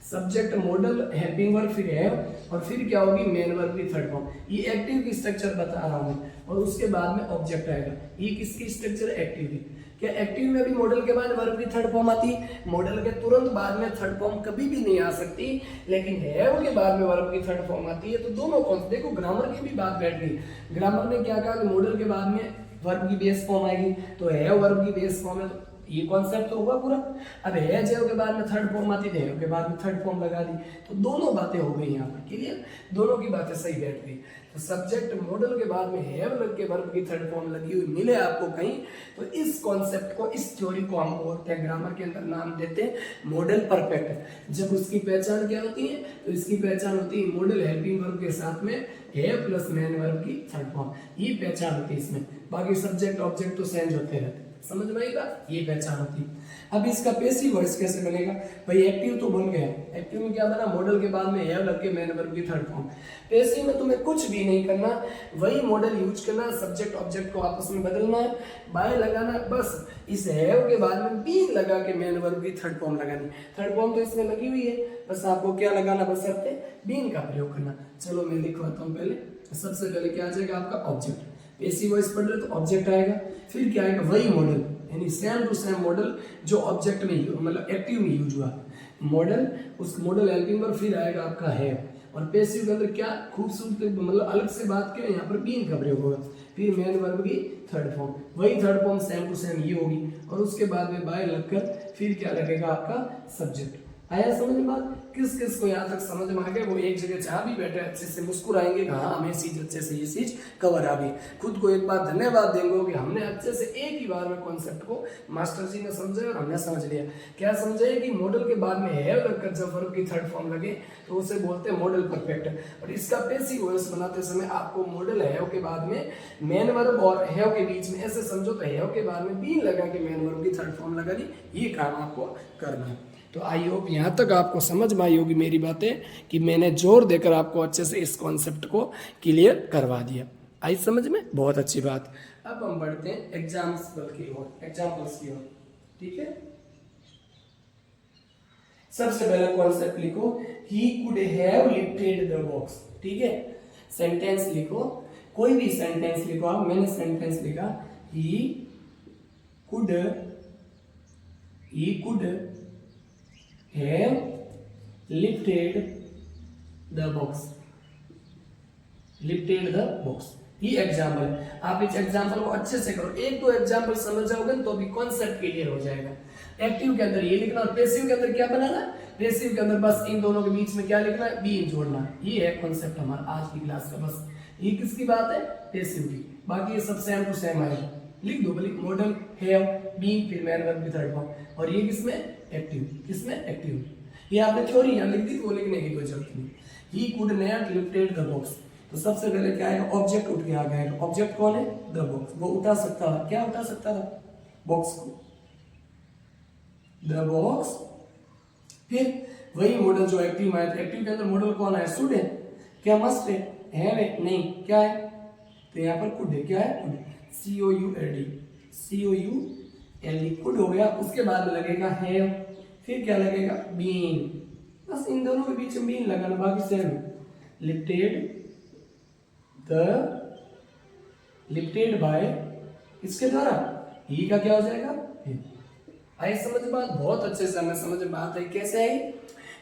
सब्जेक्ट मॉडल हेल्पिंग वर्ब फिर हैव, और फिर क्या होगी, मेन वर्ब की थर्ड फॉर्म। ये एक्टिव की स्ट्रक्चर बता रहा हूं, और उसके बाद में ऑब्जेक्ट आएगा। ये किसकी स्ट्रक्चर, एक्टिव की। क्या एक्टिव में भी मॉडल के बाद वर्ब की थर्ड फॉर्म आती है, मॉडल के तुरंत बाद में थर्ड फॉर्म कभी भी नहीं आ सकती, लेकिन हैव के बाद में वर्ब की थर्ड फॉर्म आती है। तो दोनों कौन, देखो ग्रामर की भी बात बैठ गई। ग्रामर ने क्या कहा कि मॉडल के बाद में वर्ब की बेस फॉर्म आएगी, तो हैव वर्ब की बेस फॉर्म है, ये कॉन्सेप्ट तो होगा पूरा। अब हैज के बाद में थर्ड फॉर्म आती थी, के बाद में थर्ड फॉर्म लगा दी, तो दोनों बातें हो गई यहाँ पर, क्लियर, दोनों की बातें सही बैठ गई। तो सब्जेक्ट मॉडल के बाद में हैव लग के वर्ब की थर्ड फॉर्म लगी हुई मिले आपको कहीं, तो इस कॉन्सेप्ट को, इस थ्योरी को हम बोलते हैं, ग्रामर के अंदर नाम देते हैं मॉडल परफेक्ट। जब उसकी पहचान क्या होती है, तो इसकी पहचान होती है मॉडल हेल्पिंग वर्ब के साथ में हैव प्लस मेन वर्ब की थर्ड फॉर्म, ये पहचान होती है इसमें। बाकी सब्जेक्ट ऑब्जेक्ट तो चेंज होते रहते, समझ में आएगा, ये पहचान होती है। अब इसका पैसिव वॉइस कैसे बनेगा भाई, एक्टिव तो बन गया, एक्टिव में क्या बना, मॉडल के बाद में हैव लग के मेन वर्ब की थर्ड फॉर्म। पैसिव में तुम्हें कुछ भी नहीं करना, वही मॉडल यूज करना, सब्जेक्ट ऑब्जेक्ट को आपस में बदलना है, बाय लगाना, बस इस हैव के बाद में बी लगा के मेन वर्ब की थर्ड फॉर्म लगानी। थर्ड फॉर्म तो इसमें लगी हुई है, बस आपको क्या लगाना, बस आपके बीन का प्रयोग करना। चलो मैं लिखवाता हूँ पहले। सबसे पहले क्या आ जाएगा आपका ऑब्जेक्ट, पैसिव वॉइस पढ़ रहे तो ऑब्जेक्ट आएगा, फिर क्या आएगा, वही मॉडल, यानी सेम टू सेम मॉडल जो ऑब्जेक्ट में मतलब एक्टिव में यूज हुआ मॉडल, उस मॉडल हेल्पिंग वर्ब, फिर आएगा आपका है। और पैसिव के अंदर क्या खूबसूरत मतलब अलग से बात करें, यहाँ पर बीन का प्रयोग होगा, फिर मेन वर्ब की थर्ड फॉर्म, वही third form same to same ये होगी, और उसके बाद में बाय लगकर फिर क्या लगेगा आपका सब्जेक्ट। आया समझ में बात, किस किस को यहाँ तक समझ में आ गया, वो एक जगह जहाँ भी बैठे अच्छे से मुस्कुराएंगे, हाँ हमें चीज अच्छे से ये चीज कवर आ गई, खुद को एक बार धन्यवाद देंगे कि हमने अच्छे से एक ही बार में कॉन्सेप्ट को मास्टर जी ने समझा और हमने समझ लिया। क्या समझे कि मॉडल के बाद में हैव लगकर जब वर्ब की थर्ड फॉर्म लगे तो उसे बोलते हैं मॉडल परफेक्ट। और इसका पैसिव वॉइस बनाते समय आपको मॉडल हैव के बाद में मेन वर्ब और हैव के बीच में ऐसे समझो, तो हैव के बाद में बी लगा के मेन वर्ब की थर्ड फॉर्म लगा दी, ये काम आपको करना है। तो आई होप यहाँ तक आपको समझ में आई होगी मेरी बातें कि मैंने जोर देकर आपको अच्छे से इस कॉन्सेप्ट को क्लियर करवा दिया। आई समझ में, बहुत अच्छी बात। अब हम बढ़ते हैं एग्जाम्पल्स की ओर, ठीक है। सबसे पहला कॉन्सेप्ट लिखो, he could have lifted the box, ठीक है। सेंटेंस लिखो, कोई भी सेंटेंस लिखो आप। मैंने सेंटेंस लिखा, he could have lifted the box, lifted the box. ये एग्जाम्पल है। आप इस एग्जाम्पल को अच्छे से करो, एक दो एग्जाम्पल समझ जाओगे तो भी कॉन्सेप्ट क्लियर हो जाएगा। एक्टिव के अंदर ये लिखना और पैसिव के अंदर क्या बनाना, पैसिव के अंदर बस इन दोनों के बीच में क्या लिखना है, बीन जोड़ना। ये है कॉन्सेप्ट हमारा आज की क्लास का। बस ये किसकी बात है, पैसिव की। बाकी ये सब सेम टू सेम आएगा। लिख दो भले, मॉडल, हैव, बीन, फिर मैन वर्ब भी थर्ड फॉर्म। और ये किसमें, एक्टिव, किसमें, एक्टिव। ये आपने थ्योरी यहाँ लिख दी, वो लिखने की कोई जरूरत नहीं। He could not lifted the box, तो सबसे पहले क्या है, ऑब्जेक्ट उठ के आ गया। ऑब्जेक्ट कौन है, द बॉक्स। वो उठा सकता था, क्या उठा सकता था, बॉक्स को, द बॉक्स। फिर वही मॉडल जो एक्टिव में आया, एक्टिव के अंदर मॉडल कौन है, शुड है, क्या मस्ट है नहीं, क्या है, तो यहाँ पर कुड है, क्या है, कुड, COULD, कुड हो गया। उसके बाद में लगेगा हैव, फिर क्या लगेगा, बीन। बस इन दोनों के बीच में बीन लगाना, बाकी सेम। लिफ्टेड बाय, इसके द्वारा, ही का क्या हो जाएगा, आई समझ बात, बहुत अच्छे से हमें समझ बात है। कैसे आई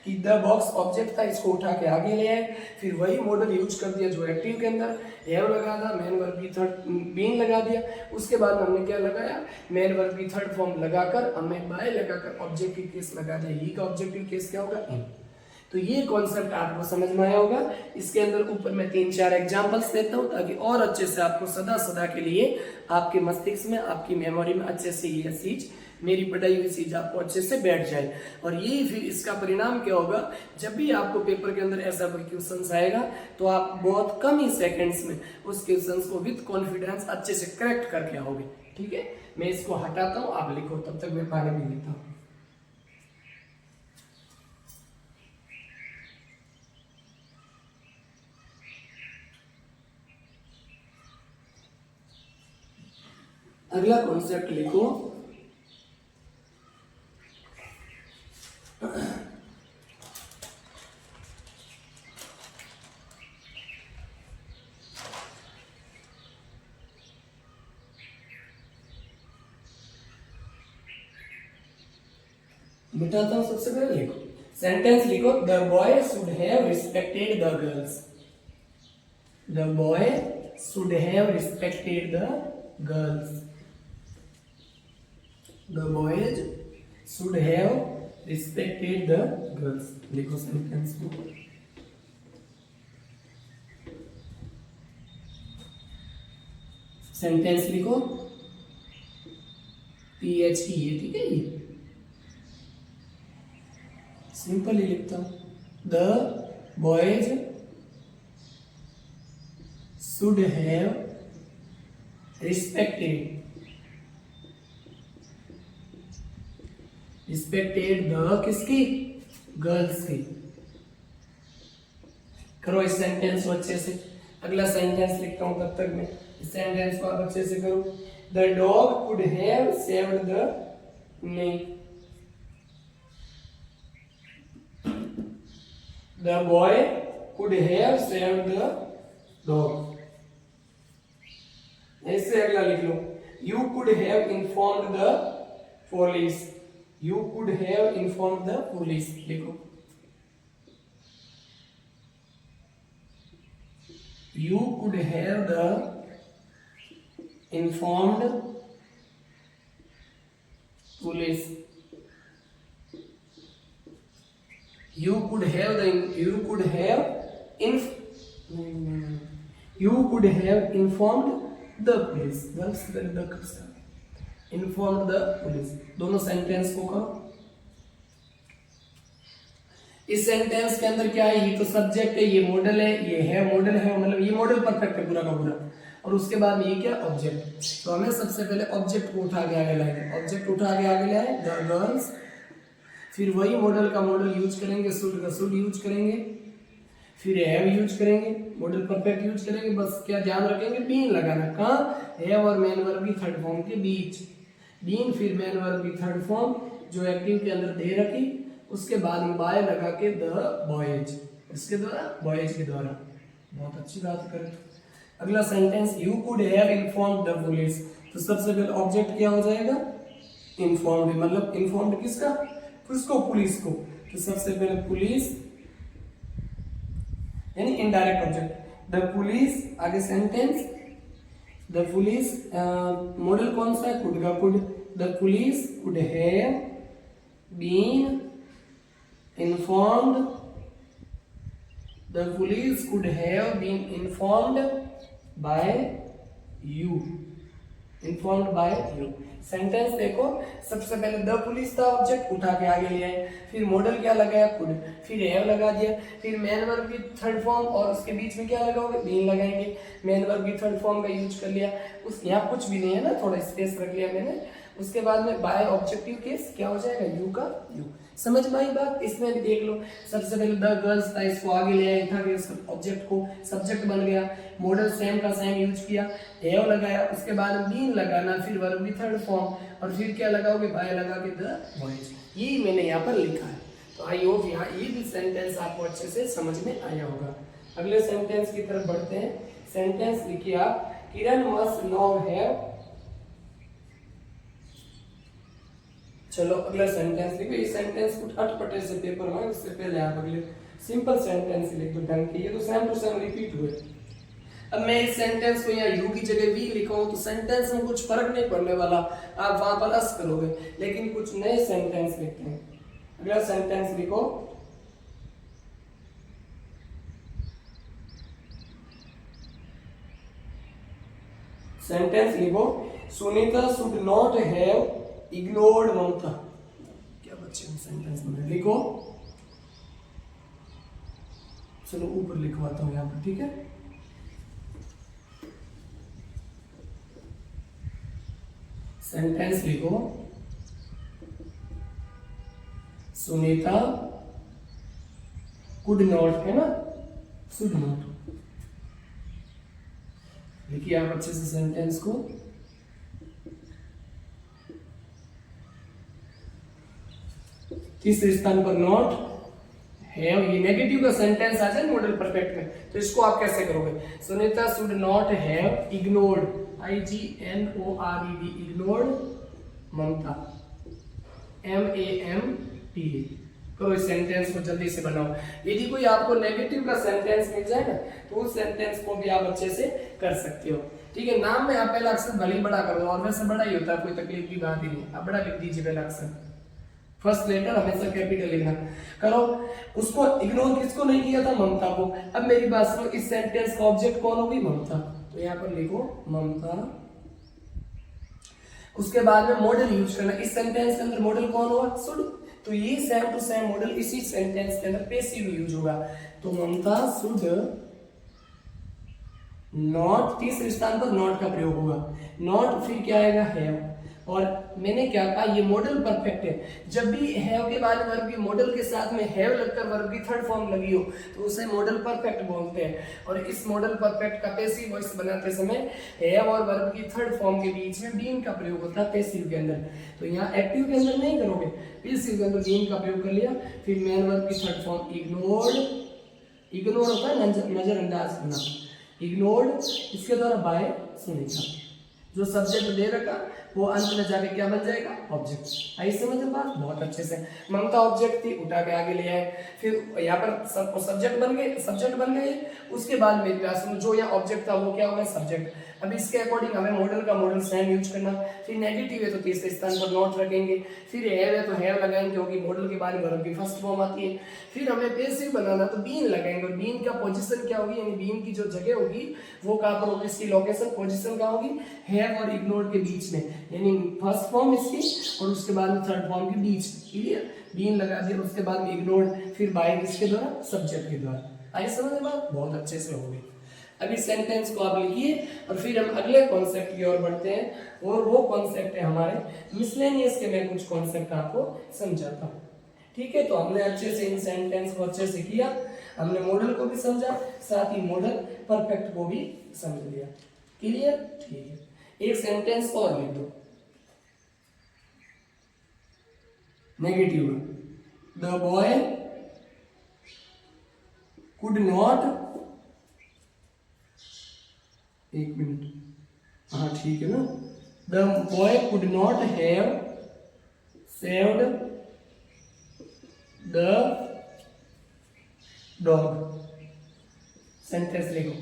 कि द बॉक्स ऑब्जेक्ट था, इसको उठा के आगे ले आए, फिर वही मॉडल यूज कर दिया जो एक्टिव के अंदर, हैव लगा था, मैन वर्ब की थर्ड बीन लगा दिया। उसके बाद में हमने क्या लगाया, मैन वर्ब की थर्ड फॉर्म लगाकर, हमें बाय लगाकर ऑब्जेक्टिव केस लगा दिया। ही का ऑब्जेक्टिव केस क्या होगा, इन। तो ये कॉन्सेप्ट आपको समझ में आया होगा। इसके अंदर ऊपर मैं 3-4 एग्जांपल्स देता हूं ताकि और अच्छे से आपको सदा के लिए आपके मस्तिष्क में, आपकी मेमोरी में अच्छे से ये चीज, मेरी पढ़ाई हुई चीज आपको अच्छे से बैठ जाए। और ये फिर इसका परिणाम क्या होगा, जब भी आपको पेपर के अंदर ऐसा कोई क्वेश्चन आएगा तो आप बहुत कम ही सेकंड्स में उस क्वेश्चन को विद कॉन्फिडेंस अच्छे से करेक्ट करके आओगे, ठीक है। मैं इसको हटाता हूँ, आप लिखो, तब तक मैं पानी पी लेता हूँ। अगला कॉन्सेप्ट लिखो, मिटाता हूं। सबसे पहले लिखो, सेंटेंस लिखो, the boy should have respected the girls, the boy should have respected the girls, the boys should have respected the girls। लिखो सेंटेंस को, सेंटेंस लिखो, PHE, ठीक है। ये सिंपल ही लिखता हूं, the boys should have respected the किसकी, girls की। करो इस सेंटेंस को अच्छे से। अगला सेंटेंस लिखता हूं तब तक मैं, इस सेंटेंस को आप अच्छे से करो। The dog could have saved the, नहीं, the boy could have saved the dog. ऐसे अगला लिख लो, you could have informed the police, you could have informed the police। लिखो, you could have the informed police, you could have the, you could have informed the police, the inform the police. दोनों sentence को करो। इस sentence के अंदर क्या है, ये तो सब्जेक्ट है, ये मॉडल है, ये है मॉडल है, मतलब ये मॉडल परफेक्ट है पूरा का पूरा। और उसके बाद में ये क्या, ऑब्जेक्ट। तो हमें सबसे पहले ऑब्जेक्ट को उठा के आगे लाएंगे, ऑब्जेक्ट उठा के आगे लाए, द गर्ल्स फिर वही मॉडल का मॉडल यूज करेंगे, शुड का शुड यूज करेंगे, फिर हैव यूज करेंगे, मॉडल परफेक्ट यूज करेंगे। बस क्या ध्यान रखेंगे, बीन लगाना कहाँ, हैव और मेन वर्ब की थर्ड फॉर्म के बीच, बीन फिर मेन वर्ब की थर्ड फॉर्म जो एक्टिव के अंदर दे रखी, उसके बाद में बाय लगा के द बॉयज, इसके द्वारा बॉयज के द्वारा। बहुत अच्छी बात करें। अगला sentence, you could have informed the police. तो सबसे पहले ऑब्जेक्ट क्या हो जाएगा, इन्फॉर्म्ड, मतलब इन्फॉर्म्ड किसका, किसको, पुलिस को। तो सबसे पहले पुलिस यानी इनडायरेक्ट ऑब्जेक्ट, द पुलिस, आगे सेंटेंस, द पुलिस, मॉडल कौन सा है, कुड का could, the police could have been informed, the police could have been informed by you, informed by you। Sentence देखो, सबसे पहले द पुलिस था ऑब्जेक्ट, उठा के आगे ले आए, फिर मॉडल क्या लगाया, कुड, फिर हैव लगा दिया, फिर मेन वर्ब की थर्ड फॉर्म और उसके बीच में क्या लगाओगे, बीन लगाएंगे, मेन वर्ब की थर्ड फॉर्म का यूज कर लिया। उस यहाँ कुछ भी नहीं है ना, थोड़ा स्पेस रख लिया मैंने। उसके बाद में बाय ऑब्जेक्टिव केस क्या हो जाएगा, यू का यू। समझ में आई बात, इसमें भी देख लो। सबसे पहले द गर्ल्स था, इसको आगे ले आया, था कि ऑब्जेक्ट को सब्जेक्ट बन गया, मॉडल सेम का सेम यूज किया, हैव लगाया, उसके बाद बीन लगाना, फिर वर्ब की थर्ड फॉर्म, और फिर क्या लगाओगे, बाय लगा के द बॉयज। ये मैंने यहाँ पर लिखा है। तो आई होप यहाँ ये भी सेंटेंस आपको अच्छे से समझ में आया होगा। अगले सेंटेंस की तरफ बढ़ते हैं। सेंटेंस लिखिए आप, किरण मस्ट नाउ हैव। चलो अगला सेंटेंस लिखो। ये सेंटेंस कुछ अटपटे से पेपर में, उससे पहले आप अगले सिंपल सेंटेंस लिख दो ढंग के। ये तो सेम टू सेम रिपीट हुए। अब मैं इस सेंटेंस को यहाँ यू की जगह वी लिखा तो सेंटेंस में कुछ फर्क नहीं पड़ने वाला, आप वहां पर अस करोगे, लेकिन कुछ नए सेंटेंस लिखते हैं। अगला सेंटेंस लिखो, सेंटेंस लिखो, Sunita should not have ignored Mamata. क्या बच्चे सेंटेंस में लिखो, चलो ऊपर लिखवाता हूं यहाँ पर, ठीक है। सेंटेंस लिखो, सुनीता कुड नॉट, है ना, शुड नॉट। लिखिए आप अच्छे से सेंटेंस को। तीसरे स्थान पर नॉट हैव, ये नेगेटिव का सेंटेंस आ जाए मॉडल परफेक्ट में, तो इसको आप कैसे करोगे, Sunita should not have ignored, IGNORED, ignored Mamta, MAMT। करो इस सेंटेंस को जल्दी से बनाओ। यदि कोई आपको नेगेटिव का सेंटेंस मिल जाए ना, तो उस सेंटेंस को भी आप अच्छे से कर सकते हो, ठीक है। नाम में आप पहला अक्षर भले ही बड़ा करो, और वैसे बड़ा ही होता है, कोई तकलीफ की बात ही नहीं, आप बड़ा लिख दीजिए पहला अक्षर, फर्स्ट लेटर हमेशा कैपिटल लिखना। करो, उसको इग्नोर किसको नहीं किया था, ममता को। अब मेरी बात सुनो, इस सेंटेंस का ऑब्जेक्ट कौन होगी, ममता, तो यहाँ पर लिखो ममता। उसके बाद में मॉडल यूज करना, इस सेंटेंस के अंदर मॉडल कौन होगा, शुड, तो ये सेम टू सेम मॉडल इसी सेंटेंस के अंदर पैसिव यूज होगा। तो ममता शुड नॉट, तीसरे स्थान पर नॉट का प्रयोग होगा, नॉट फिर क्या आएगा, हैव। और मैंने क्या कहा, ये मॉडल परफेक्ट है। जब भी हैव के बाद वर्ब की मॉडल के साथ में हैव लगकर वर्ब की थर्ड फॉर्म लगी हो, तो उसे मॉडल परफेक्ट बोलते हैं। और इस मॉडल परफेक्ट का पैसिव वॉइस बनाते समय हैव और वर्ब की थर्ड फॉर्म के बीच में बीन का प्रयोग होता है पैसिव के अंदर। तो यहाँ एक्टिव के अंदर नहीं करोगे, पैसिव के अंदर बीन का प्रयोग कर लिया। फिर मेन वर्ब की थर्ड फॉर्म इग्नोर्ड, इग्नोर होता है नजरअंदाज करना, इग्नोर्ड, इसके द्वारा बाय सुनीता। जो सब्जेक्ट दे रखा वो अंत में जाके क्या बन जाएगा, ऑब्जेक्ट। आई समझ बात, बहुत अच्छे से। ममता ऑब्जेक्ट थी, उठा के आगे ले आए, फिर यहाँ पर सब्जेक्ट बन गए। उसके बाद मेरी बात सुनो, जो यहाँ ऑब्जेक्ट था वो क्या होगा, सब्जेक्ट। अब इसके अकॉर्डिंग हमें मॉडल का मॉडल सेम यूज करना। फिर नेगेटिव है तो तीसरे स्थान पर नॉट रखेंगे, फिर हैव है तो हैव लगाएंगे क्योंकि मॉडल के बाद वर्ब की फर्स्ट फॉर्म आती है। फिर हमें पैसिव बनाना तो बीन लगाएंगे, और बीन का पोजीशन क्या होगी, यानी बीन की जो जगह होगी वो कहाँ पर होगी, इसकी लोकेशन पोजीशन कहाँ होगी, हैव और इग्नोर के बीच में, यानी फर्स्ट फॉर्म इसकी और उसके बाद में थर्ड फॉर्म के बीच। क्लियर, बीन लगा दिया, उसके बाद में इग्नोर, फिर बाय किसके द्वारा, सब्जेक्ट के द्वारा। आई समझ में बात, बहुत अच्छे से हो गई। अभी सेंटेंस को आप लिखिए और फिर हम अगले कॉन्सेप्ट की ओर बढ़ते हैं, और वो कॉन्सेप्ट है हमारे मिसलेनियस के। मैं कुछ कॉन्सेप्ट आपको समझाता हूँ। ठीक है, तो हमने अच्छे से इन सेंटेंस को अच्छे से किया, हमने मॉडल को भी समझा, साथ ही मॉडल परफेक्ट को भी समझ लिया। क्लियर? ठीक है, एक सेंटेंस और लिख दो negative. The boy could not, एक मिनट, हाँ ठीक है ना, the boy could not have saved the dog. Sentence लिखो,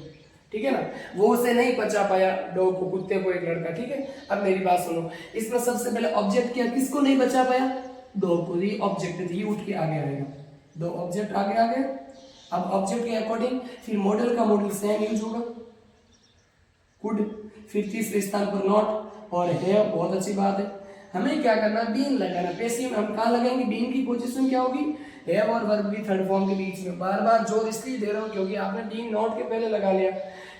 ठीक है ना, वो उसे नहीं बचा पाया डॉग को, कुत्ते को, एक लड़का। ठीक है, अब मेरी बात सुनो, इसमें सबसे पहले ऑब्जेक्ट क्या, किसको नहीं बचा पाया? डॉग को। ये ऑब्जेक्ट थी, उठ के आगे आएगा, दो ऑब्जेक्ट आगे आ गए। अब ऑब्जेक्ट के अकॉर्डिंग फिर मॉडल का मॉडल सेम यूज होगा, कुड, फिर तीसरे स्थान पर नॉट और है। बहुत अच्छी बात है। हमें क्या करना, बीन लगाना। पैसिव में हम कहाँ लगाएंगे? बीन की पोजीशन क्या होगी? हैव और वर्ब की थर्ड फॉर्म के बीच में। बार बार जोर इसलिए दे रहा हूँ क्योंकि आपने बीन नॉट के पहले लगा लिया,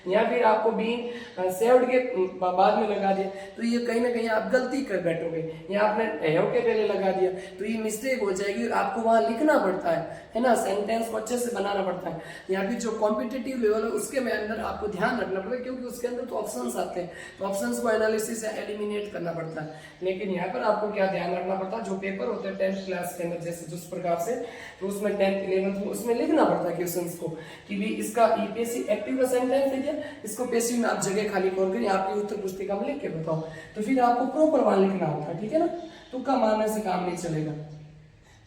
या फिर आपको बीन सेव्ड के बाद में लगा दिया, तो ये कहीं ना कहीं आप गलती कर बैठोगे। या आपने हैव के पहले लगा दिया तो ये मिस्टेक हो जाएगी और आपको वहां लिखना पड़ता है ना, सेंटेंस को अच्छे से बनाना पड़ता है। या फिर जो कॉम्पिटिटिव लेवल है उसके में अंदर आपको ध्यान रखना पड़ेगा, क्योंकि उसके अंदर तो ऑप्शंस आते हैं, तो ऑप्शंस को एनालिसिस या एलिमिनेट करना पड़ता है। लेकिन यहाँ पर आपको क्या ध्यान रखना पड़ता है, जो पेपर होते हैं 10th क्लास के अंदर जैसे जिस प्रकार से, तो उसमें 10th 11th में उसमें लिखना पड़ता है क्वेश्चंस को कि भी इसका ईपीएससी एक्टिव का सेंटेंस है क्या, इसको पैसिव में आप जगह खाली छोड़ कर आपकी उत्तर पुस्तिका में लिख के बताओ, तो फिर आपको प्रॉपर वन लिखना होता है। ठीक है ना, तुक्का मारने से काम नहीं चलेगा।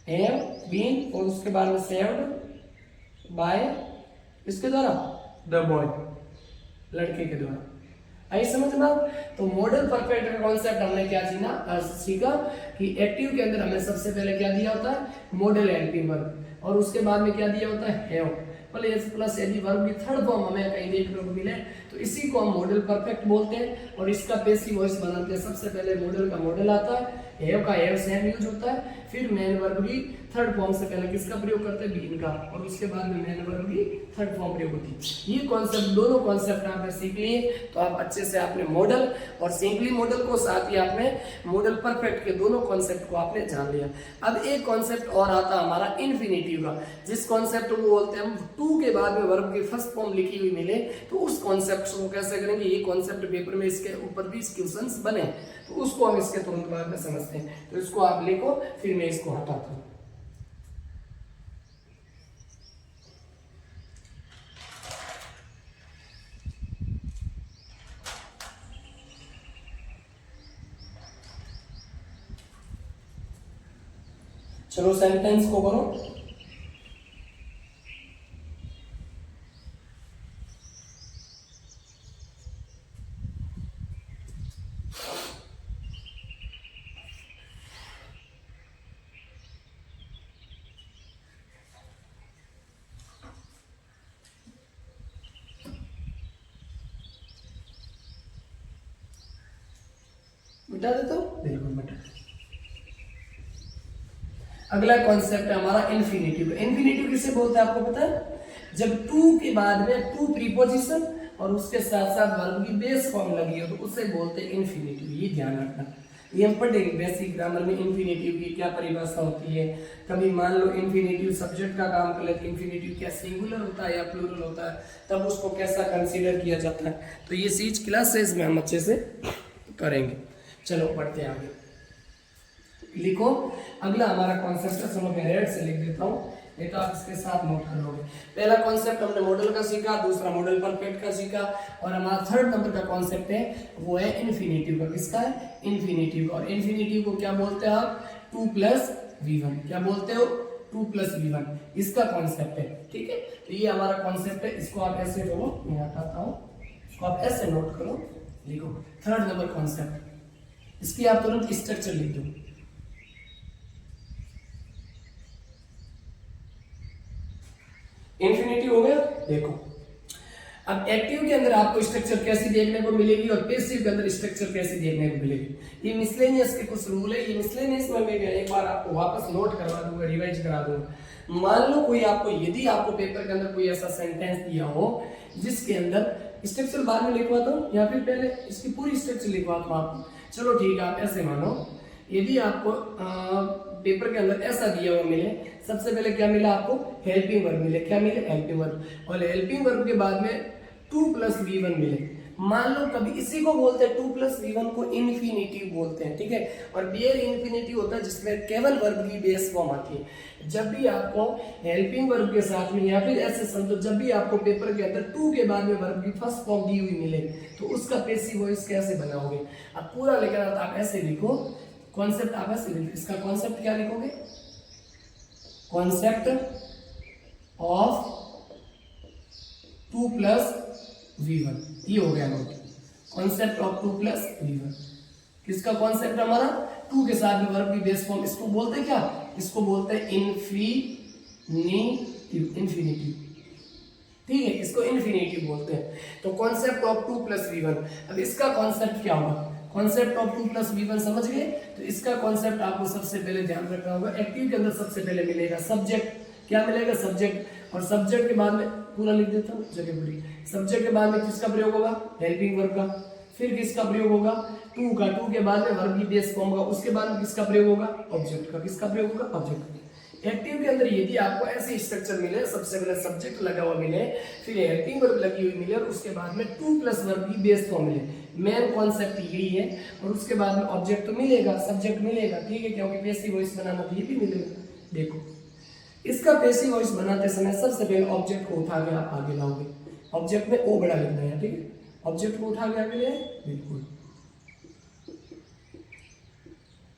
हैव बीन और उसके बाद में सेव्ड बाय, इसके द्वारा द बॉय, लड़के के द्वारा। आई समझ में? तो मॉडल परफेक्ट का कॉन्सेप्ट हमने क्या सीखा कि एक्टिव के अंदर हमें सबसे पहले क्या दिया होता है, मॉडल एनपी वर्ब, और उसके बाद में क्या दिया होता है, हैव प्लस यदि वर्ब की थर्ड फॉर्म हमें कहीं देखने को मिले तो इसी को हम मॉडल परफेक्ट बोलते हैं, और इसका पैसिव वॉइस बनाते हैं। सबसे पहले मॉडल का मॉडल आता है, हैव का हैव सेम यूज होता है, फिर मेन वर्ब की थर्ड फॉर्म से पहले किसका प्रयोग करते हैं, बीन का, और उसके बाद में मेन वर्ब की थर्ड फॉर्म प्रयोग होती है। ये कॉन्सेप्ट, दोनों कॉन्सेप्ट आपने सीख लिए, तो आप अच्छे से आपने मॉडल और सिंपली मॉडल को, साथ ही आपने मॉडल परफेक्ट के दोनों कॉन्सेप्ट को आपने जान लिया। अब एक कॉन्सेप्ट और आता है हमारा इन्फिनिटिव का, जिस कॉन्सेप्ट को बोलते हैं हम टू के बाद में वर्ब की फर्स्ट फॉर्म लिखी हुई मिले तो उस कॉन्सेप्ट को कैसे करेंगे। ये कॉन्सेप्ट पेपर में इसके ऊपर भी क्वेश्चंस बने, तो उसको हम इसके तुरंत बाद में समझते हैं। तो इसको आप लिखो, फिर मैं इसको हटाता हूं। चलो सेंटेंस को करो। मिटा देता हूं, बिल्कुल मिटा। अगला कॉन्सेप्ट है हमारा इन्फिनिटिव। इन्फिनिटिव किसे बोलते हैं आपको पता है? जब टू के बाद में टू प्रीपोजिशन और उसके साथ साथ वर्ब की बेस फॉर्म लगी हो तो उसे बोलते हैं इन्फिनिटिव। ये ध्यान रखना, ये हम पढ़ेंगे बेसिक ग्रामर में इन्फिनिटिव की क्या परिभाषा होती है। कभी मान लो इन्फिनिटिव सब्जेक्ट का काम कर लेते, इन्फिनिटिव क्या सिंगुलर होता है या प्लूरल होता है, तब उसको कैसा कंसीडर किया जाता है, तो ये चीज क्लासेस में हम अच्छे से करेंगे। चलो पढ़ते हैं आगे, लिखो। अगला हमारा कॉन्सेप्ट है, चलो मैं रेड से लिख देता हूँ, नहीं तो आप इसके साथ नोट कर लोगे। पहला कॉन्सेप्ट हमने मॉडल का सीखा, दूसरा मॉडल परफेक्ट का सीखा, और हमारा थर्ड नंबर का कॉन्सेप्ट है वो है इन्फिनिटिव का। किसका है? इन्फिनिटिव। और इन्फिनिटिव को क्या बोलते हैं आप? 2 + V1। क्या बोलते हो? 2 + V1, इसका कॉन्सेप्ट है। ठीक है, तो ये हमारा कॉन्सेप्ट है, इसको आप ऐसे करो, मैं हटाता हूँ, इसको आप ऐसे नोट करो, लिखो थर्ड नंबर कॉन्सेप्ट। इसकी आप तुरंत स्ट्रक्चर लिख दो। इन्फिनिटिव हो गया। देखो अब एक्टिव के अंदर आपको स्ट्रक्चर कैसी देखने को मिलेगी और पैसिव के अंदर स्ट्रक्चर कैसी देखने को मिलेगी। ये मिसलेनियस के कुछ रूल है, ये मिसलेनियस में मैं एक बार आपको वापस नोट करवा दूंगा, रिवाइज करा दूंगा। मान लो कोई आपको, यदि आपको पेपर के अंदर कोई ऐसा सेंटेंस दिया हो जिसके अंदर स्ट्रक्चर बाद में लिखवाता हूँ या फिर पहले इसकी पूरी स्ट्रक्चर लिखवाता हूँ आपको। चलो ठीक है, आप ऐसे मानो, यदि आपको पेपर के अंदर ऐसा दिया हुआ मिले, सबसे पहले क्या मिला आपको, हेल्पिंग वर्ब मिले, क्या मिले, हेल्पिंग वर्ब, और हेल्पिंग वर्ब के बाद में 2 + V1 मिले। मान लो कभी इसी को बोलते हैं 2 + V1 को इन्फिनिटिव बोलते हैं, ठीक है, और बेयर इन्फिनिटिव होता है जिसमें केवल वर्ब की बेस फॉर्म आती है। जब भी आपको हेल्पिंग वर्ब के साथ में या फिर ऐसे समझो जब भी आपको पेपर के अंदर 2 के बाद में वर्ब की फर्स्ट फॉर्म दी हुई मिले तो उसका पैसिव वॉइस कैसे बनाओगे। अब पूरा लेकर आप ऐसे लिखो, कॉन्सेप्ट आप ऐसे लिखो, इसका कॉन्सेप्ट क्या लिखोगे, कॉन्सेप्ट ऑफ 2 + V1, ये हो गया नोट, कॉन्सेप्ट ऑफ 2 + V1। किसका कॉन्सेप्ट हमारा, 2 के साथ में वर्ब की बेस फॉर्म, इसको बोलते हैं क्या, इसको बोलते हैं इन्फिनिटिव, ठीक है, इसको इन्फिनिटिव बोलते हैं। तो कॉन्सेप्ट ऑफ 2 + V1, अब इसका कॉन्सेप्ट क्या होगा, कॉन्सेप्ट ऑफ 2 + V1 समझ गए। तो इसका कॉन्सेप्ट आपको सबसे पहले ध्यान रखना होगा, एक्टिव के अंदर सबसे पहले मिलेगा सब्जेक्ट, क्या मिलेगा, सब्जेक्ट, और सब्जेक्ट के बाद में पूरा लिख देता हूँ जगह पूरी, सब्जेक्ट के बाद में किसका प्रयोग होगा, हेल्पिंग वर्ब का, फिर किसका प्रयोग होगा, 2 का, 2 के बाद में वर्ब की बेस फॉर्म होगा, उसके बाद में किसका प्रयोग होगा, ऑब्जेक्ट का, किसका प्रयोग होगा, ऑब्जेक्ट। एक्टिव के अंदर यदि आपको ऐसे स्ट्रक्चर मिले, सबसे पहले सब्जेक्ट लगा हुआ मिले, फिर हेल्पिंग वर्ब लगी हुई मिले, और उसके बाद में 2 + वर्ब की बेस फॉर्म मिले, मेन कॉन्सेप्ट यही है, और उसके बाद में ऑब्जेक्ट तो मिलेगा, सब्जेक्ट मिलेगा, ठीक है, क्योंकि पैसिव वॉइस बनाना तो ये भी मिलेगा। देखो इसका पैसिव वॉइस बनाते समय सबसे पहले ऑब्जेक्ट को उठा के आप आगे लाओगे, ऑब्जेक्ट में ओ बड़ा लिखना है, ठीक है, ऑब्जेक्ट को उठा के आगे ले, बिल्कुल,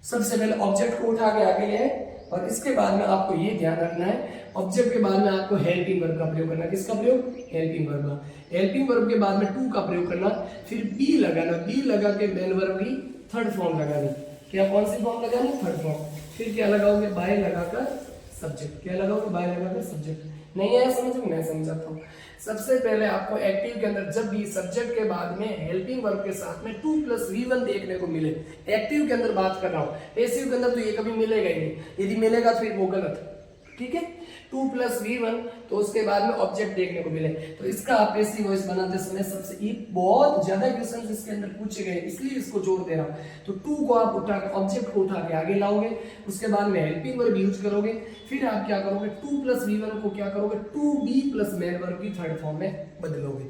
सबसे पहले ऑब्जेक्ट को उठा के आगे ले, और इसके बाद में आपको ये ध्यान रखना है, ऑब्जेक्ट के बाद में आपको हेल्पिंग वर्ब का प्रयोग करना, किसका प्रयोग, हेल्पिंग वर्ब का, हेल्पिंग वर्ब के बाद में 2 का प्रयोग करना, फिर बी लगाना, बी लगा के मेन वर्ब की थर्ड फॉर्म लगानी, क्या कौन सी फॉर्म लगानी, थर्ड फॉर्म, फिर क्या लगाओगे, बाय लगाकर सब्जेक्ट, क्या लगाओगे, बाय लगाकर सब्जेक्ट। नहीं आया समझ में, मैं समझाता हूँ। सबसे पहले आपको एक्टिव के अंदर जब भी सब्जेक्ट के बाद में हेल्पिंग वर्ब के साथ में 2 + V1 देखने को मिले, एक्टिव के अंदर बात कर रहा हूँ, पैसिव के अंदर तो ये कभी मिलेगा ही नहीं, यदि मिलेगा तो फिर वो गलत, ठीक है, 2 + V1, तो उसके बाद में ऑब्जेक्ट देखने को मिले, तो इसका आप पैसिव वॉइस बनाते समय सबसे, ये बहुत ज्यादा क्वेश्चंस इसके अंदर पूछे गए इसलिए इसको जोड़ दे रहा हूं। तो 2 को आप उठा के ऑब्जेक्ट को उठा के आगे लाओगे, उसके बाद में हेल्पिंग वर्ब यूज करोगे, फिर आप क्या करोगे, 2 + V1 को क्या करोगे, 2B + मेन वर्ब की थर्ड फॉर्म में बदलोगे।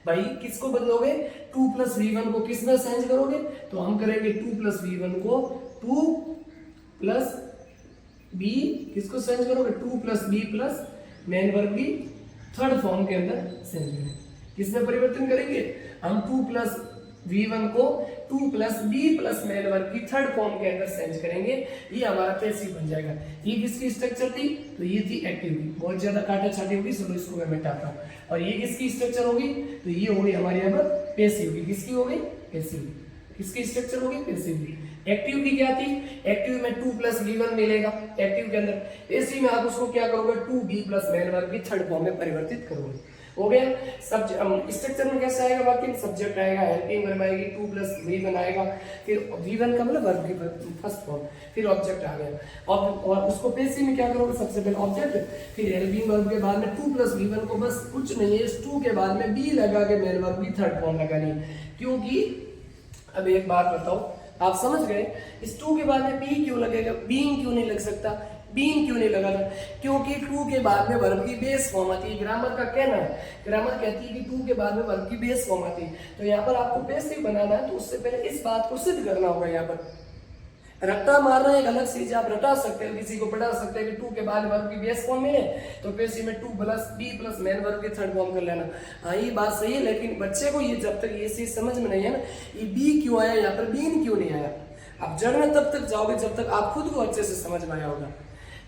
भाई किसको बदलोगे, 2 + V1 को किस में चेंज करोगे, तो हम करेंगे 2 + V1 को 2 + B, किसको चेंज करोगे, 2 + B + मेन वर्ब की थर्ड फॉर्म के अंदर चेंज करेंगे, किसमें परिवर्तन करेंगे, हम 2 + V1 को 2 + B + मेन वर्ब की थर्ड फॉर्म के अंदर चेंज करेंगे, ये हमारा पैसिव बन जाएगा। ये किसकी स्ट्रक्चर थी, तो ये थी एक्टिव की, बहुत ज्यादा काटा छाटी होगी, चलो इसको मैं मिटाता हूँ, और ये किसकी स्ट्रक्चर होगी, तो ये होगी हमारी यहाँ पर पैसिव की, किसकी हो गई, पैसिव, किसकी स्ट्रक्चर होगी, पैसिव की। एक्टिव की क्या थी, एक्टिव में 2 + V1 मिलेगा एक्टिव के अंदर, पैसिव में आप उसको क्या करोगे, 2B + मेन वर्ब की थर्ड फॉर्म में परिवर्तित करोगे, हो गया। सब स्ट्रक्चर में कैसे आएगा, वाक्य सब्जेक्ट आएगा, हेल्पिंग वर्ब आएगी, 2 + V1 आएगा, फिर V1 का मतलब वर्ब की फर्स्ट फॉर्म, फिर ऑब्जेक्ट आ गया, और उसको पैसिव में क्या करोगे, सबसे पहले ऑब्जेक्ट, फिर हेल्पिंग वर्ब के बाद में 2 + V1 को बस कुछ नहीं है, इस 2 के बाद में B लगा के मेन वर्ब की थर्ड फॉर्म लगानी, क्योंकि अब एक बात बताओ, आप समझ गए, इस 2 के बाद में बी क्यों लगेगा, बीइंग क्यों नहीं लग सकता, बीइंग क्यों नहीं लगा था, क्योंकि 2 के बाद में वर्ब की बेस फॉर्म आती है, ग्रामर का कहना है, ग्रामर कहती है कि 2 के बाद में वर्ब की बेस फॉर्म आती है, तो यहाँ पर आपको पैसिव बनाना है, तो उससे पहले इस बात को सिद्ध करना होगा। यहाँ पर रट्टा मारना एक अलग चीज, आप रटा सकते हो, किसी को पढ़ा सकते हैं कि 2 के बाद वर्ब की बेस फॉर्म मिले तो पैसिव में 2 + B + मेन वर्ब की थर्ड फॉर्म कर लेना। हाँ ये बात सही है, लेकिन बच्चे को ये जब तक ये चीज समझ में नहीं है ना, ये बी क्यों आया यहाँ पर, बीन क्यों नहीं आया, आप जड़ में तब तक जाओगे जब तक आप खुद को अच्छे से समझ में आया होगा।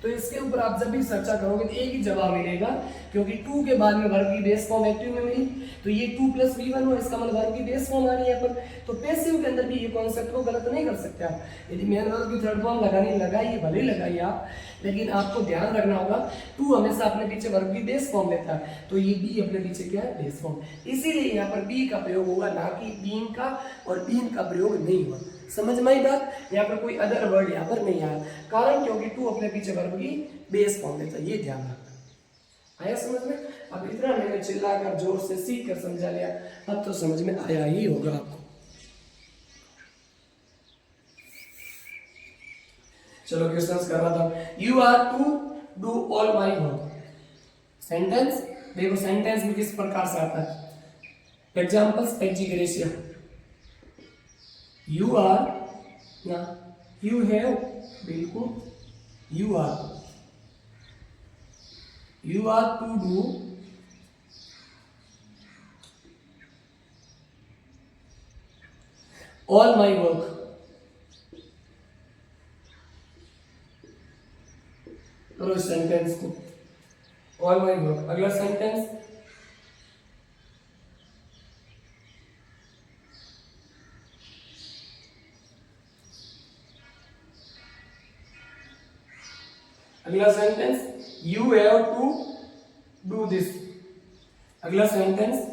तो इसके ऊपर आप जब भी चर्चा करोगे तो एक ही जवाब मिलेगा, क्योंकि 2 के बाद में वर्ब की बेस फॉर्म एक्टिव में मिली, तो ये 2 + V1 हो, इसका मतलब वर्ब की बेस फॉर्म आ रही है यहाँ पर, तो पैसिव के अंदर भी ये कॉन्सेप्ट को गलत नहीं कर सकते आप, यदि मेन वर्ब की थर्ड फॉर्म लगाइए, भले लगाइए आप, लेकिन आपको ध्यान रखना होगा 2 हमेशा अपने पीछे वर्ब की बेस फॉर्म लेता है, तो ये B अपने पीछे क्या है, बेस फॉर्म, इसीलिए यहाँ पर B का प्रयोग होगा, ना कि बीइंग का, और बीइंग का प्रयोग नहीं हुआ। समझ में आई बात, यहाँ पर कोई अदर वर्ड यहाँ पर नहीं आया, कारण क्योंकि 2 अपने पीछे वर्ब की बेस फॉर्म लेता है, ये ध्यान रखना। आया समझ में, अब इतना मैंने चिल्लाकर जोर से सीख कर समझा लिया, अब तो समझ में आया ही होगा आपको। चलो क्वेश्चंस कर रहा था। You are to do all my work. Sentence देखो, सेंटेंस में किस प्रकार से आता है। एग्जाम्पल्स एग्जीग्रेशिया, यू आर ना, यू हैव, बिल्कुल you are to do all my work. करो सेंटेंस को, ऑल माई वर्क। अगला सेंटेंस, अगला sentence, you have to do this. अगला sentence,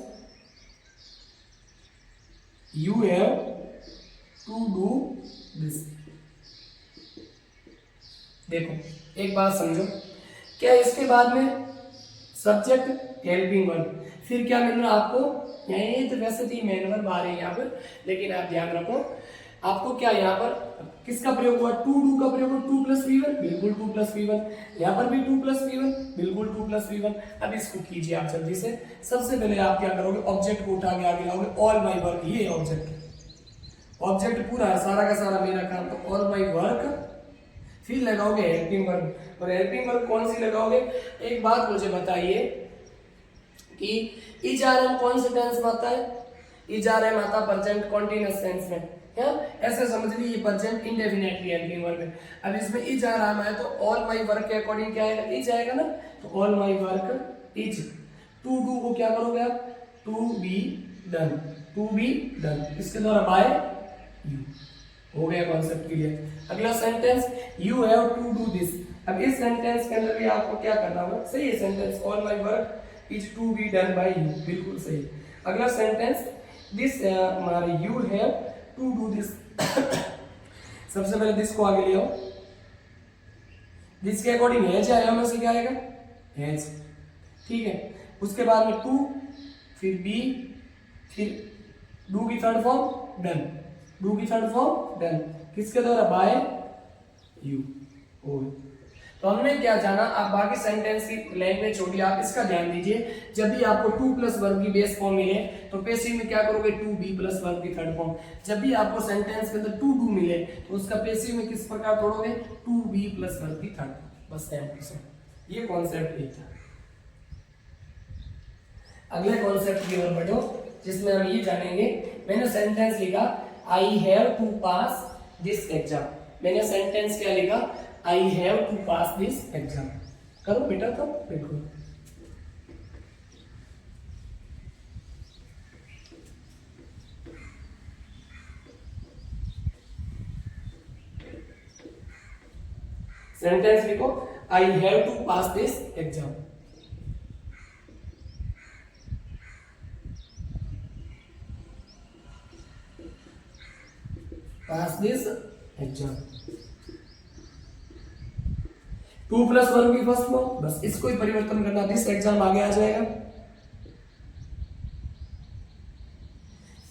you have to do this. देखो एक बात समझो, क्या इसके बाद में सब्जेक्ट हेल्पिंग वर्ब, फिर क्या मिल रहा आपको, ये तो वैसे थी मेन वर्ब आ रही है यहाँ पर, लेकिन आप ध्यान रखो आपको क्या यहाँ पर किसका प्रयोग हुआ, टू डू का प्रयोग हुआ, टू प्लस वी वन, बिल्कुल टू प्लस वी वन, यहाँ पर भी टू प्लस वी वन, बिल्कुल टू प्लस वी वन। अब इसको कीजिए आप जल्दी से। सबसे पहले आप क्या करोगे, ऑब्जेक्ट को उठा के आगे लाओगे, ऑल माई वर्क, ये ऑब्जेक्ट पूरा है, सारा का सारा मेरा काम, तो ऑल माई वर्क, फिर लगाओगे हेल्पिंग वर्ब, और हेल्पिंग वर्ब कौन सी लगाओगे। एक बात मुझे बताइए कि इज आर एम कौन से टेंस में आता है, इज आर एम आता प्रेजेंट कॉन्टिन्यूअस टेंस में, क्या ऐसे समझ लीजिए प्रेजेंट इंडेफिनिटली हेल्पिंग वर्ब है। अब इसमें इज आर एम है तो ऑल माई वर्क के अकॉर्डिंग क्या आएगा, इज आएगा ना, तो all my work is. To do को क्या करोगे आप, to be done, to be done, इसके द्वारा बाय यू, हो गया कॉन्सेप्ट क्लियर। अगला sentence, you have to do this. अब इस सेंटेंस के अंदर भी आपको क्या करना होगा, सही है sentence, all my work is to be done by you, बिल्कुल सही। अगला सेंटेंस, दिस हमारे you have to do this. सबसे पहले दिस को आगे ले आओ, दिस के अकॉर्डिंग हैज आया में से क्या आएगा, हैज, ठीक है। उसके बाद में टू, फिर बी, फिर डू की थर्ड फॉर्म डन, डू की थर्ड फॉर्म डन, किसके द्वारा, बाय यू, हो। तो हमने क्या जाना, आप बाकी सेंटेंस की लैंग्वेज छोड़िए, आप इसका ध्यान दीजिए। जब भी आपको टू प्लस वर्ब की बेस फॉर्म मिले तो पेसिव में क्या करोगे, टू बी प्लस वर्ब की थर्ड फॉर्म। जब भी आपको सेंटेंस के अंदर टू डू मिले तो उसका पेसिव में किस प्रकार तोड़ोगे, टू बी प्लस वर्ब की थर्ड, बस सेम। ये कॉन्सेप्ट ही था। अगले कॉन्सेप्ट की ओर बढ़ो, जिसमें हम ये जानेंगे, मैंने सेंटेंस लिखा I have to pass this exam. मैंने सेंटेंस क्या लिखा, I have to pass this exam. करो बेटा, तो बिल्कुल सेंटेंस लिखो, I have to pass this exam. Pass this exam, to plus verb की फर्स्ट फॉर्म, बस इसको ही परिवर्तन करना, दिस एग्जाम आगे आ जाएगा।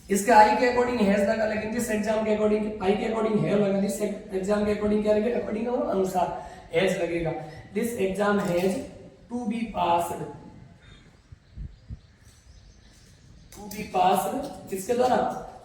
इसके आई के अकॉर्डिंग हैज लगा, लेकिन दिस एग्जाम के अकॉर्डिंग आई के अकॉर्डिंग हैव लगा, दिस एग्जाम के अकॉर्डिंग क्या लगेगा, अकॉर्डिंग अनुसार हैज लगेगा। This exam has to be passed, to be passed किसके द्वारा,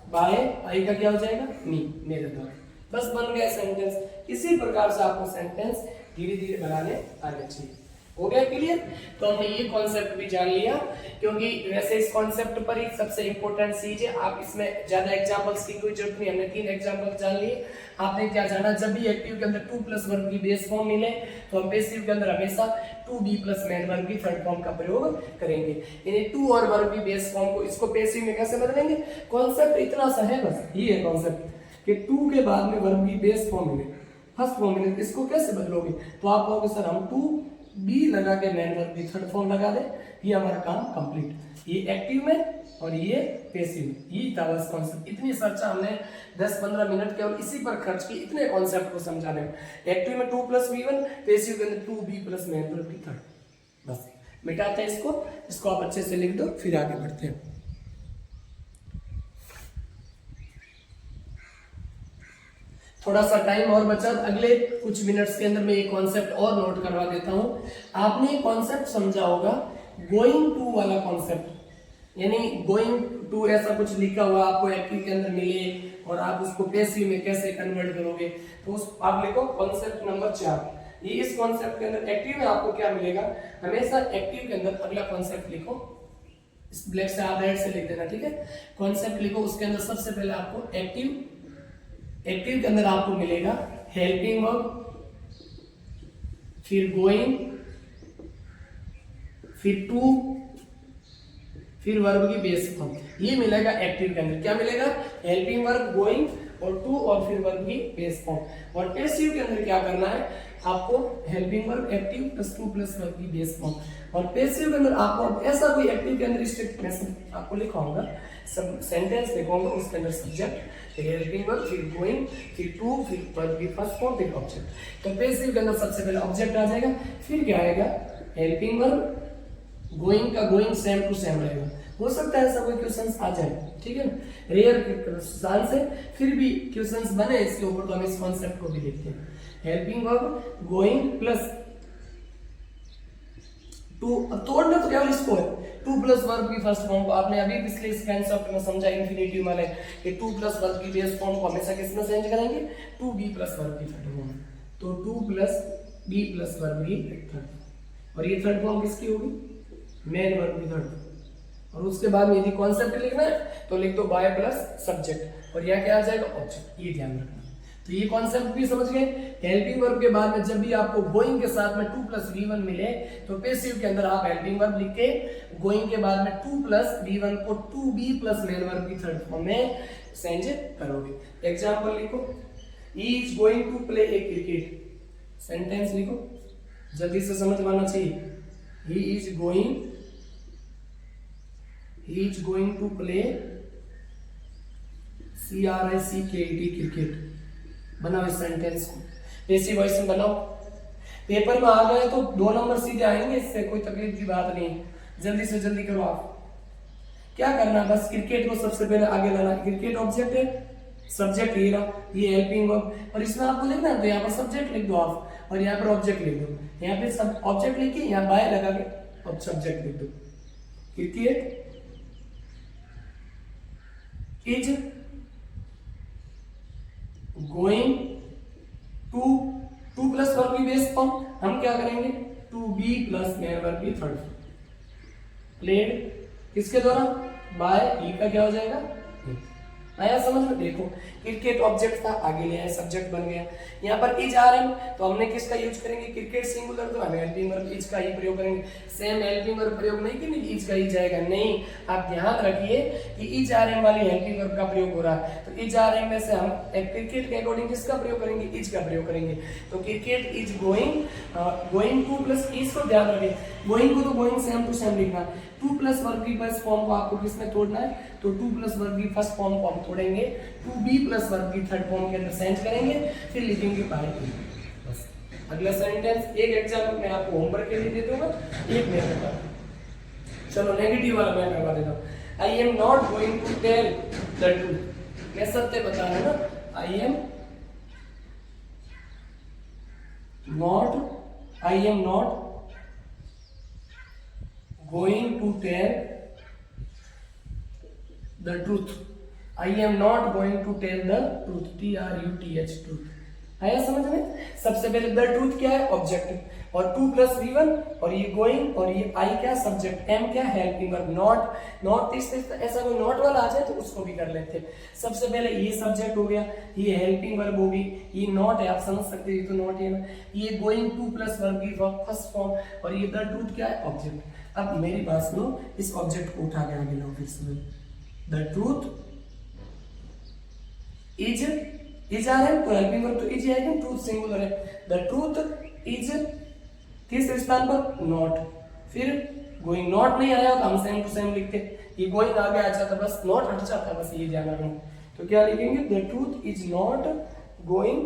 बाय आई का क्या हो जाएगा, मी, मेरे द्वारा। बस बन गया सेंटेंस। इसी प्रकार से आपको सेंटेंस धीरे धीरे बनाने आने चाहिए। हो गया क्लियर। तो हमने ये कॉन्सेप्ट भी जान लिया, क्योंकि वैसे इस कॉन्सेप्ट पर ही सबसे इंपॉर्टेंट चीज है। आप इसमें ज्यादा एग्जांपल्स की कोई जरूरत नहीं, हमने 3 एग्जांपल जान लिए। आपने क्या जाना, जब भी एक्टिव के अंदर टू प्लस वर्ब की बेस फॉर्म मिले तो हम पेसिव के अंदर हमेशा to be plus main verb की थर्ड फॉर्म का प्रयोग करेंगे। यानी टू और वर्ब की बेस फॉर्म को इसको पेसिव में कैसे बदलेंगे, कॉन्सेप्ट इतना सा है, बस ये है कॉन्सेप्ट कि टू के बाद में वर्ब की बेस फॉर्म मिले, फर्स्ट फॉर्म मिले, इसको कैसे बदलोगे। तो आप कहोगे सर हम टू बी लगा के मेन वर्ब की थर्ड फॉर्म लगा दे, ये हमारा काम कंप्लीट। ये एक्टिव में और ये पेसिव में, ये था बस कॉन्सेप्ट। इतनी चर्चा हमने 10-15 मिनट केवल इसी पर खर्च की, इतने कॉन्सेप्ट को समझाने में। एक्टिव में 2 + V1, पेसिव के अंदर 2B + मेन वर्ब की थर्ड। बस मिटाते हैं इसको आप अच्छे से लिख दो, फिर आगे बढ़ते हैं। थोड़ा सा टाइम और बचा, अगले कुछ मिनट्स के अंदर मैं ये कॉन्सेप्ट और नोट करवा देता हूं। आपने ये कॉन्सेप्ट समझा होगा, गोइंग टू वाला कॉन्सेप्ट, यानी गोइंग टू ऐसा कुछ लिखा हुआ आपको एक्टिव के अंदर मिले और आप उसको पैसिव में कैसे कन्वर्ट करोगे, तो उस आप लिखो कॉन्सेप्ट नंबर 4। ये इस कॉन्सेप्ट के अंदर एक्टिव में आपको क्या मिलेगा, हमेशा एक्टिव के अंदर अगला कॉन्सेप्ट लिखो, इस ब्लैक से आप रेड से लिख देना, ठीक है। कॉन्सेप्ट लिखो, उसके अंदर सबसे पहले आपको एक्टिव के अंदर आपको मिलेगा हेल्पिंग वर्ब, फिर गोइंग, फिर टू, फिर वर्ब की बेस फॉर्म, ये मिलेगा एक्टिव के अंदर। क्या मिलेगा, हेल्पिंग वर्ब, गोइंग और टू और फिर वर्ब की बेस फॉर्म। और पैसिव के अंदर क्या करना है, आपको helping verb active plus two plus verb की बेस फॉर्म। और पैसिव के अंदर आपको ऐसा कोई एक्टिव के अंदर स्टेटमेंट आपको लिखाऊंगा, सब सेंटेंस लिखाऊंगा, उसके अंदर सब्जेक्ट, फिर हेल्पिंग वर्ब, फिर गोइंग, फिर टू, फिर वर्ब की फर्स्ट फॉर्म, फिर ऑब्जेक्ट। तो पैसिव के अंदर सबसे पहले ऑब्जेक्ट आ जाएगा, फिर क्या आएगा, हेल्पिंग वर्ब, गोइंग का गोइंग सेम टू सेम रहेगा। हो सकता है ऐसा कोई क्वेश्चंस आ जाए, ठीक है, रेयर चांस है, फिर भी क्वेश्चंस बने इसके ऊपर, तो हम इस कॉन्सेप्ट को भी देखते हैं। Helping verb, going plus two, तोड़ना तो केवल इसको है, टू प्लस वर्ब की फर्स्ट फॉर्म को आपने अभी पिछले इस कॉन्सेप्ट में समझा इंफिनिटिव वाले कि टू प्लस वर्ब की बेस फॉर्म को हमेशा किसमें चेंज करेंगे, टू बी प्लस वर्ब की थर्ड फॉर्म। तो to plus be plus verb की थर्ड, और ये थर्ड फॉर्म किसकी होगी, मेन वर्ब की थर्ड। और उसके बाद में यदि कॉन्सेप्ट लिखना है तो लिख दो बाय प्लस सब्जेक्ट, और यह क्या आ जाएगा, ऑब्जेक्ट। ये ध्यान रखना। तो ये कॉन्सेप्ट भी समझ गए। हेल्पिंग वर्ब के बाद में जब भी आपको गोइंग के साथ में टू प्लस V1 मिले तो पैसिव के अंदर आप हेल्पिंग वर्ब लिख के गोइंग के बाद में टू प्लस V1 को to be plus main verb की थर्ड फॉर्म में चेंज करोगे। एग्जाम्पल लिखो, he is going to play a cricket. Sentence लिखो, जल्दी से समझ पाना चाहिए। He is going to play CRICKET cricket. बनाओ इस सेंटेंस को, पैसिव वॉइस में बनाओ। पेपर में आ गए तो 2 नंबर सीधे आएंगे, इससे कोई तकलीफ की बात नहीं। जल्दी से जल्दी करो। आप क्या करना, बस क्रिकेट को सबसे पहले आगे लाना। क्रिकेट ऑब्जेक्ट है, सब्जेक्ट ये रहा, ये हेल्पिंग वर्ब, और इसमें आपको लिखना है तो यहाँ पर सब्जेक्ट लिख दो आप, और यहाँ पर ऑब्जेक्ट लिख दो। यहाँ पे सब ऑब्जेक्ट लिख के यहाँ बाय लगा के अब सब्जेक्ट लिख दो। Cricket is going to plus verb की बेस फॉर्म हम क्या करेंगे, to be plus main verb की थर्ड फॉर्म। प्लेड किसके द्वारा, बाय, ई का क्या हो जाएगा, आया समझ में। देखो क्रिकेट ऑब्जेक्ट था, आगे ले आए सब्जेक्ट बन गया। यहाँ पर इज आ रहे हैं तो हमने किसका यूज करेंगे, क्रिकेट सिंगुलर, तो हमें हेल्पिंग वर्ब इज का ही प्रयोग करेंगे। सेम हेल्पिंग वर्ब प्रयोग नहीं कि इज का ही जाएगा, नहीं। आप ध्यान रखिए कि इज आ रहे वाली हेल्पिंग वर्ब का प्रयोग हो रहा है, तो इज आ रहे में से हम क्रिकेट के अकॉर्डिंग किसका प्रयोग करेंगे, इज का प्रयोग करेंगे। तो cricket is going to plus is को ध्यान रखें, गोइंग को तो गोइंग सेम टू सेम लिखना। टू प्लस वर्ब की फर्स्ट फॉर्म को आपको किसमें तोड़ना है, तो टू प्लस वर्ब की फर्स्ट फॉर्म को हम तोड़ेंगे, टू बी प्लस वर्ब की थर्ड फॉर्म के अंदर चेंज करेंगे, फिर लिखेंगे बाय। बस अगला सेंटेंस एक एग्जाम्पल मैं आपको होमवर्क के लिए दे दूंगा, एक मैं बता। चलो नेगेटिव वाला मैं करवा देता हूँ। I am not going to tell the truth. मैं सत्य बता रहा हूँ ना, I am not going to tell the truth. I am not going to tell the truth. TRUTH, truth। आया समझ में। सबसे पहले the truth क्या है, ऑब्जेक्ट, और 2 प्लस V1, और ये गोइंग, और ये I क्या सब्जेक्ट, M क्या हेल्पिंग वर्ब। नॉट ऐसा कोई नॉट वाला आ जाए तो उसको भी कर लेते हैं। सबसे पहले ये सब्जेक्ट हो गया, ये हेल्पिंग वर्ब होगी, ये नॉट है, आप समझ सकते हैं, ये तो नॉट है ना। ये गोइंग 2 प्लस वर्ब की फर्स्ट फॉर्म, और ये द ट्रूथ क्या है, ऑब्जेक्ट। अब मेरी बात सुनो, इस ऑब्जेक्ट को उठा के आगे लो फिर से। द ट्रूथ इज आ रहा है तो हेल्पिंग वर्ब तो इज आएगा, ट्रूथ सिंगुलर है। द ट्रूथ इज किस स्थान पर, नॉट। फिर गोइंग, नॉट नहीं आया तो हम सेम टू सेम लिखते, ये गोइंग आगे आ जाता, बस नॉट हट जाता, बस ये ध्यान रखना। तो क्या लिखेंगे, the truth is not going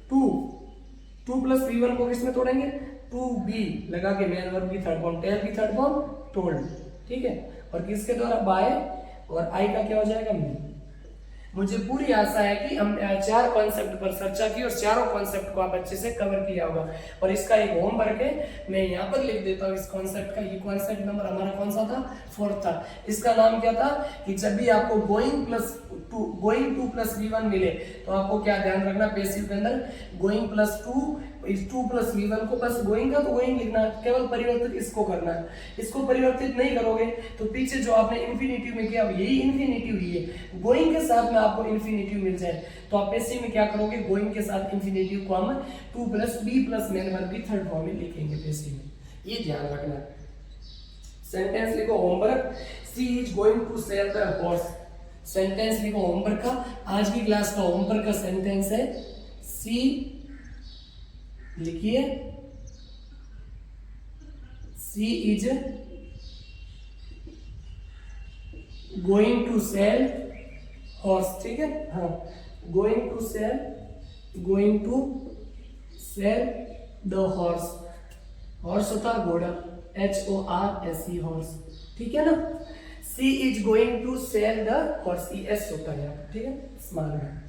to plus V1 को किसमें तोड़ेंगे, टू बी लगा के मेन वर्ब की थर्ड फॉर्म, टेल की थर्ड फॉर्म, टोल्ड, ठीक है। और किसके द्वारा, बाय, और आई का क्या हो जाएगा, मी। मुझे पूरी आशा है कि हम 4 कॉन्सेप्ट पर चर्चा की और चारों कॉन्सेप्ट को आप अच्छे से कवर किया होगा। और इसका एक होमवर्क है, मैं यहाँ पर लिख देता हूँ इस कॉन्सेप्ट का। ये कॉन्सेप्ट नंबर हमारा कौन सा था? 4 था। इसका नाम क्या था कि जब भी आपको गोइंग टू प्लस v1 मिले तो आपको क्या ध्यान रखना, पैसिव के अंदर गोइंग प्लस 2 इस 2 प्लस v1 को बस गोइंग का तो गोइंग लिखना है, केवल परिवर्तित इसको करना है। इसको परिवर्तित नहीं करोगे तो पीछे जो आपने इन्फिनिटिव में किया यही इन्फिनिटिव ही है, गोइंग के साथ में आपको इन्फिनिटिव मिल जाए तो आप पैसिव में क्या करोगे, गोइंग के साथ इन्फिनिटिव को हम 2 plus b plus main verb की थर्ड फॉर्म में लिखेंगे पैसिव में, ये ध्यान रखना। सेंटेंस लिखो homework, she is going to sell the horse. Sentence लिखो होमवर्क का, आज की क्लास का होमवर्क का सेंटेंस है सी, लिखिए she is going to sell horse, ठीक है। हाँ, going to sell the horse, horse होता है घोड़ा, HORSE हॉर्स, ठीक है ना। She is going to sell the horse, ES होता है यहाँ पर, ठीक है, स्मॉल में।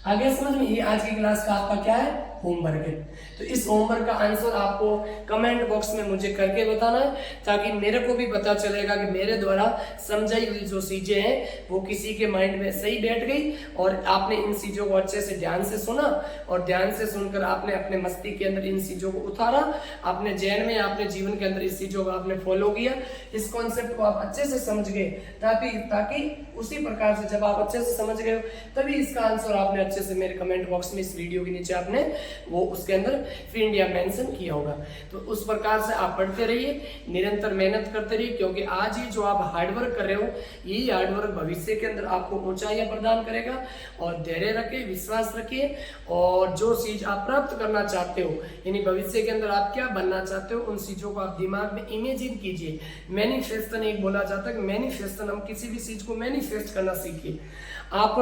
आगे समझ में, ये आज की क्लास का आपका क्या है, होमवर्क है। तो इस होमवर्क का आंसर आपको कमेंट बॉक्स में मुझे करके बताना है, ताकि मेरे को भी पता चलेगा कि मेरे द्वारा समझाई हुई जो चीजें हैं वो किसी के माइंड में सही बैठ गई और आपने इन चीजों को अच्छे से ध्यान से सुना और ध्यान से सुनकर आपने अपने मस्तिष्क के अंदर इन चीजों को उतारा, अपने जहन में अपने जीवन के अंदर इस चीजों को आपने फॉलो किया, इस कॉन्सेप्ट को आप अच्छे से समझ गए, ताकि उसी प्रकार से जब आप अच्छे से समझ गए तभी इसका आंसर आपने अच्छे से मेरे कमेंट बॉक्स में इस वीडियो के नीचे आपने वो उसके अंदर फिर इंडिया मेंशन किया होगा। तो उस प्रकार से आप पढ़ते रहिए, निरंतर मेहनत करते रहिए, क्योंकि आज ही जो आप हार्डवर्क कर रहे हो यही हार्डवर्क भविष्य के अंदर आपको ऊंचाइयां प्रदान करेगा। और धैर्य रखिए, विश्वास रखिए और जो चीज आप प्राप्त करना चाहते हो यानी भविष्य के अंदर आप क्या बनना चाहते हो उन चीजों को आप दिमाग में इमेजिन कीजिए। मैनिफेस्टेशन एक बोला जाता है कि मैनिफेस्टेशन, हम किसी भी चीज को मैनिफेस्ट करना सीखिए। आप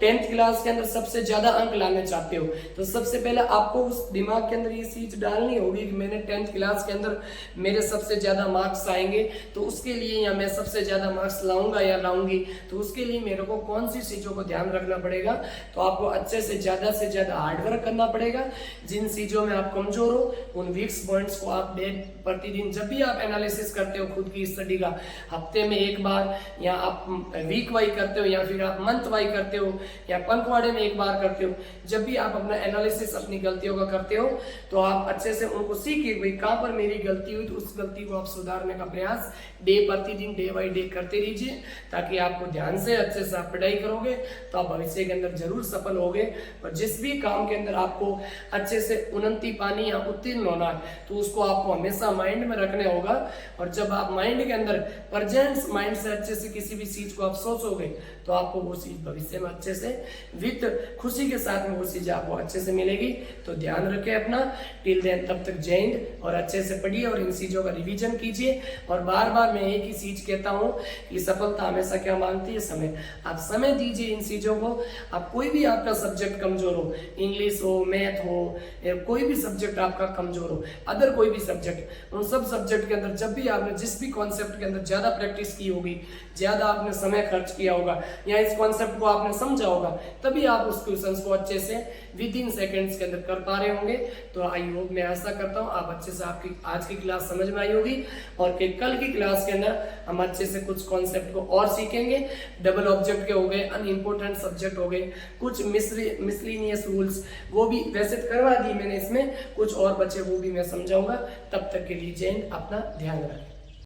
10th क्लास के अंदर सबसे ज्यादा अंक लाने चाहते हो तो सबसे पहले आपको उस दिमाग के अंदर ये चीज डालनी होगी कि मैंने 10th क्लास के अंदर मेरे सबसे ज्यादा मार्क्स आएंगे, तो उसके लिए या मैं सबसे ज्यादा मार्क्स लाऊंगा या लाऊंगी, तो उसके लिए मेरे को कौन सी चीजों को ध्यान रखना पड़ेगा। तो आपको अच्छे से ज्यादा हार्डवर्क करना पड़ेगा। जिन चीजों में आप कमजोर हो उन वीक्स पॉइंट्स को आप प्रतिदिन जब भी आप एनालिसिस करते हो खुद की स्टडी का, हफ्ते में एक बार या आप वीक वाइज करते हो या फिर आप मंथ वाइज करते हो या पंखवाड़े में एक बार करते हो, जब भी आप अपना एनालिसिस अपनी गलतियों का करते हो तो आप अच्छे से उनको सीखिए भाई कहाँ पर मेरी गलती हुई, तो उस गलती को आप सुधारने का प्रयास प्रतिदिन डे बाई डे करते रहिए, ताकि आपको ध्यान से अच्छे से आप पढ़ाई करोगे तो आप भविष्य के अंदर जरूर सफल होगे। और जिस भी काम के अंदर आपको अच्छे से उन्नति पानी या उत्तीर्ण होना है तो उसको आपको हमेशा माइंड में रखने होगा। और जब आप माइंड के अंदर प्रेजेंट माइंड से अच्छे से किसी भी चीज को आप सोचोगे तो आपको वो चीज भविष्य में अच्छे से विद खुशी के साथ में वो चीज आपको अच्छे से मिलेगी। तो ध्यान रखें अपना। टिल देन, तब तक जय हिंद और अच्छे से पढ़िए और इन चीजों का रिवीजन कीजिए। और बार बार मैं एक ही चीज कहता हूँ कि सफलता हमेशा क्या मांगती है, समय। आप समय दीजिए इन चीजों को। आप कोई भी आपका सब्जेक्ट कमजोर हो, इंग्लिश हो, मैथ हो, कोई भी सब्जेक्ट आपका कमजोर हो, अदर कोई भी सब्जेक्ट, उन सब सब्जेक्ट के अंदर जब भी आपने जिस भी कॉन्सेप्ट के अंदर ज्यादा प्रैक्टिस की होगी, ज्यादा आपने समय खर्च किया होगा या इस कॉन्सेप्ट को आपने समझा होगा, तभी आप उस क्वेश्चंस को अच्छे से विद इन सेकेंड्स के अंदर कर पा रहे होंगे। तो आई होप, मैं ऐसा करता हूँ आप अच्छे से आपकी आज की क्लास समझ में आई होगी और कि कल की क्लास के अंदर हम अच्छे से कुछ कॉन्सेप्ट को और सीखेंगे। डबल ऑब्जेक्ट के हो गए, अनइम्पोर्टेंट सब्जेक्ट हो गए, कुछ मिसलिनियस रूल्स वो भी वैसे करवा दी मैंने, इसमें कुछ और बचे वो भी मैं समझाऊंगा। तब तक के लिए जय हिंद, अपना ध्यान रखें।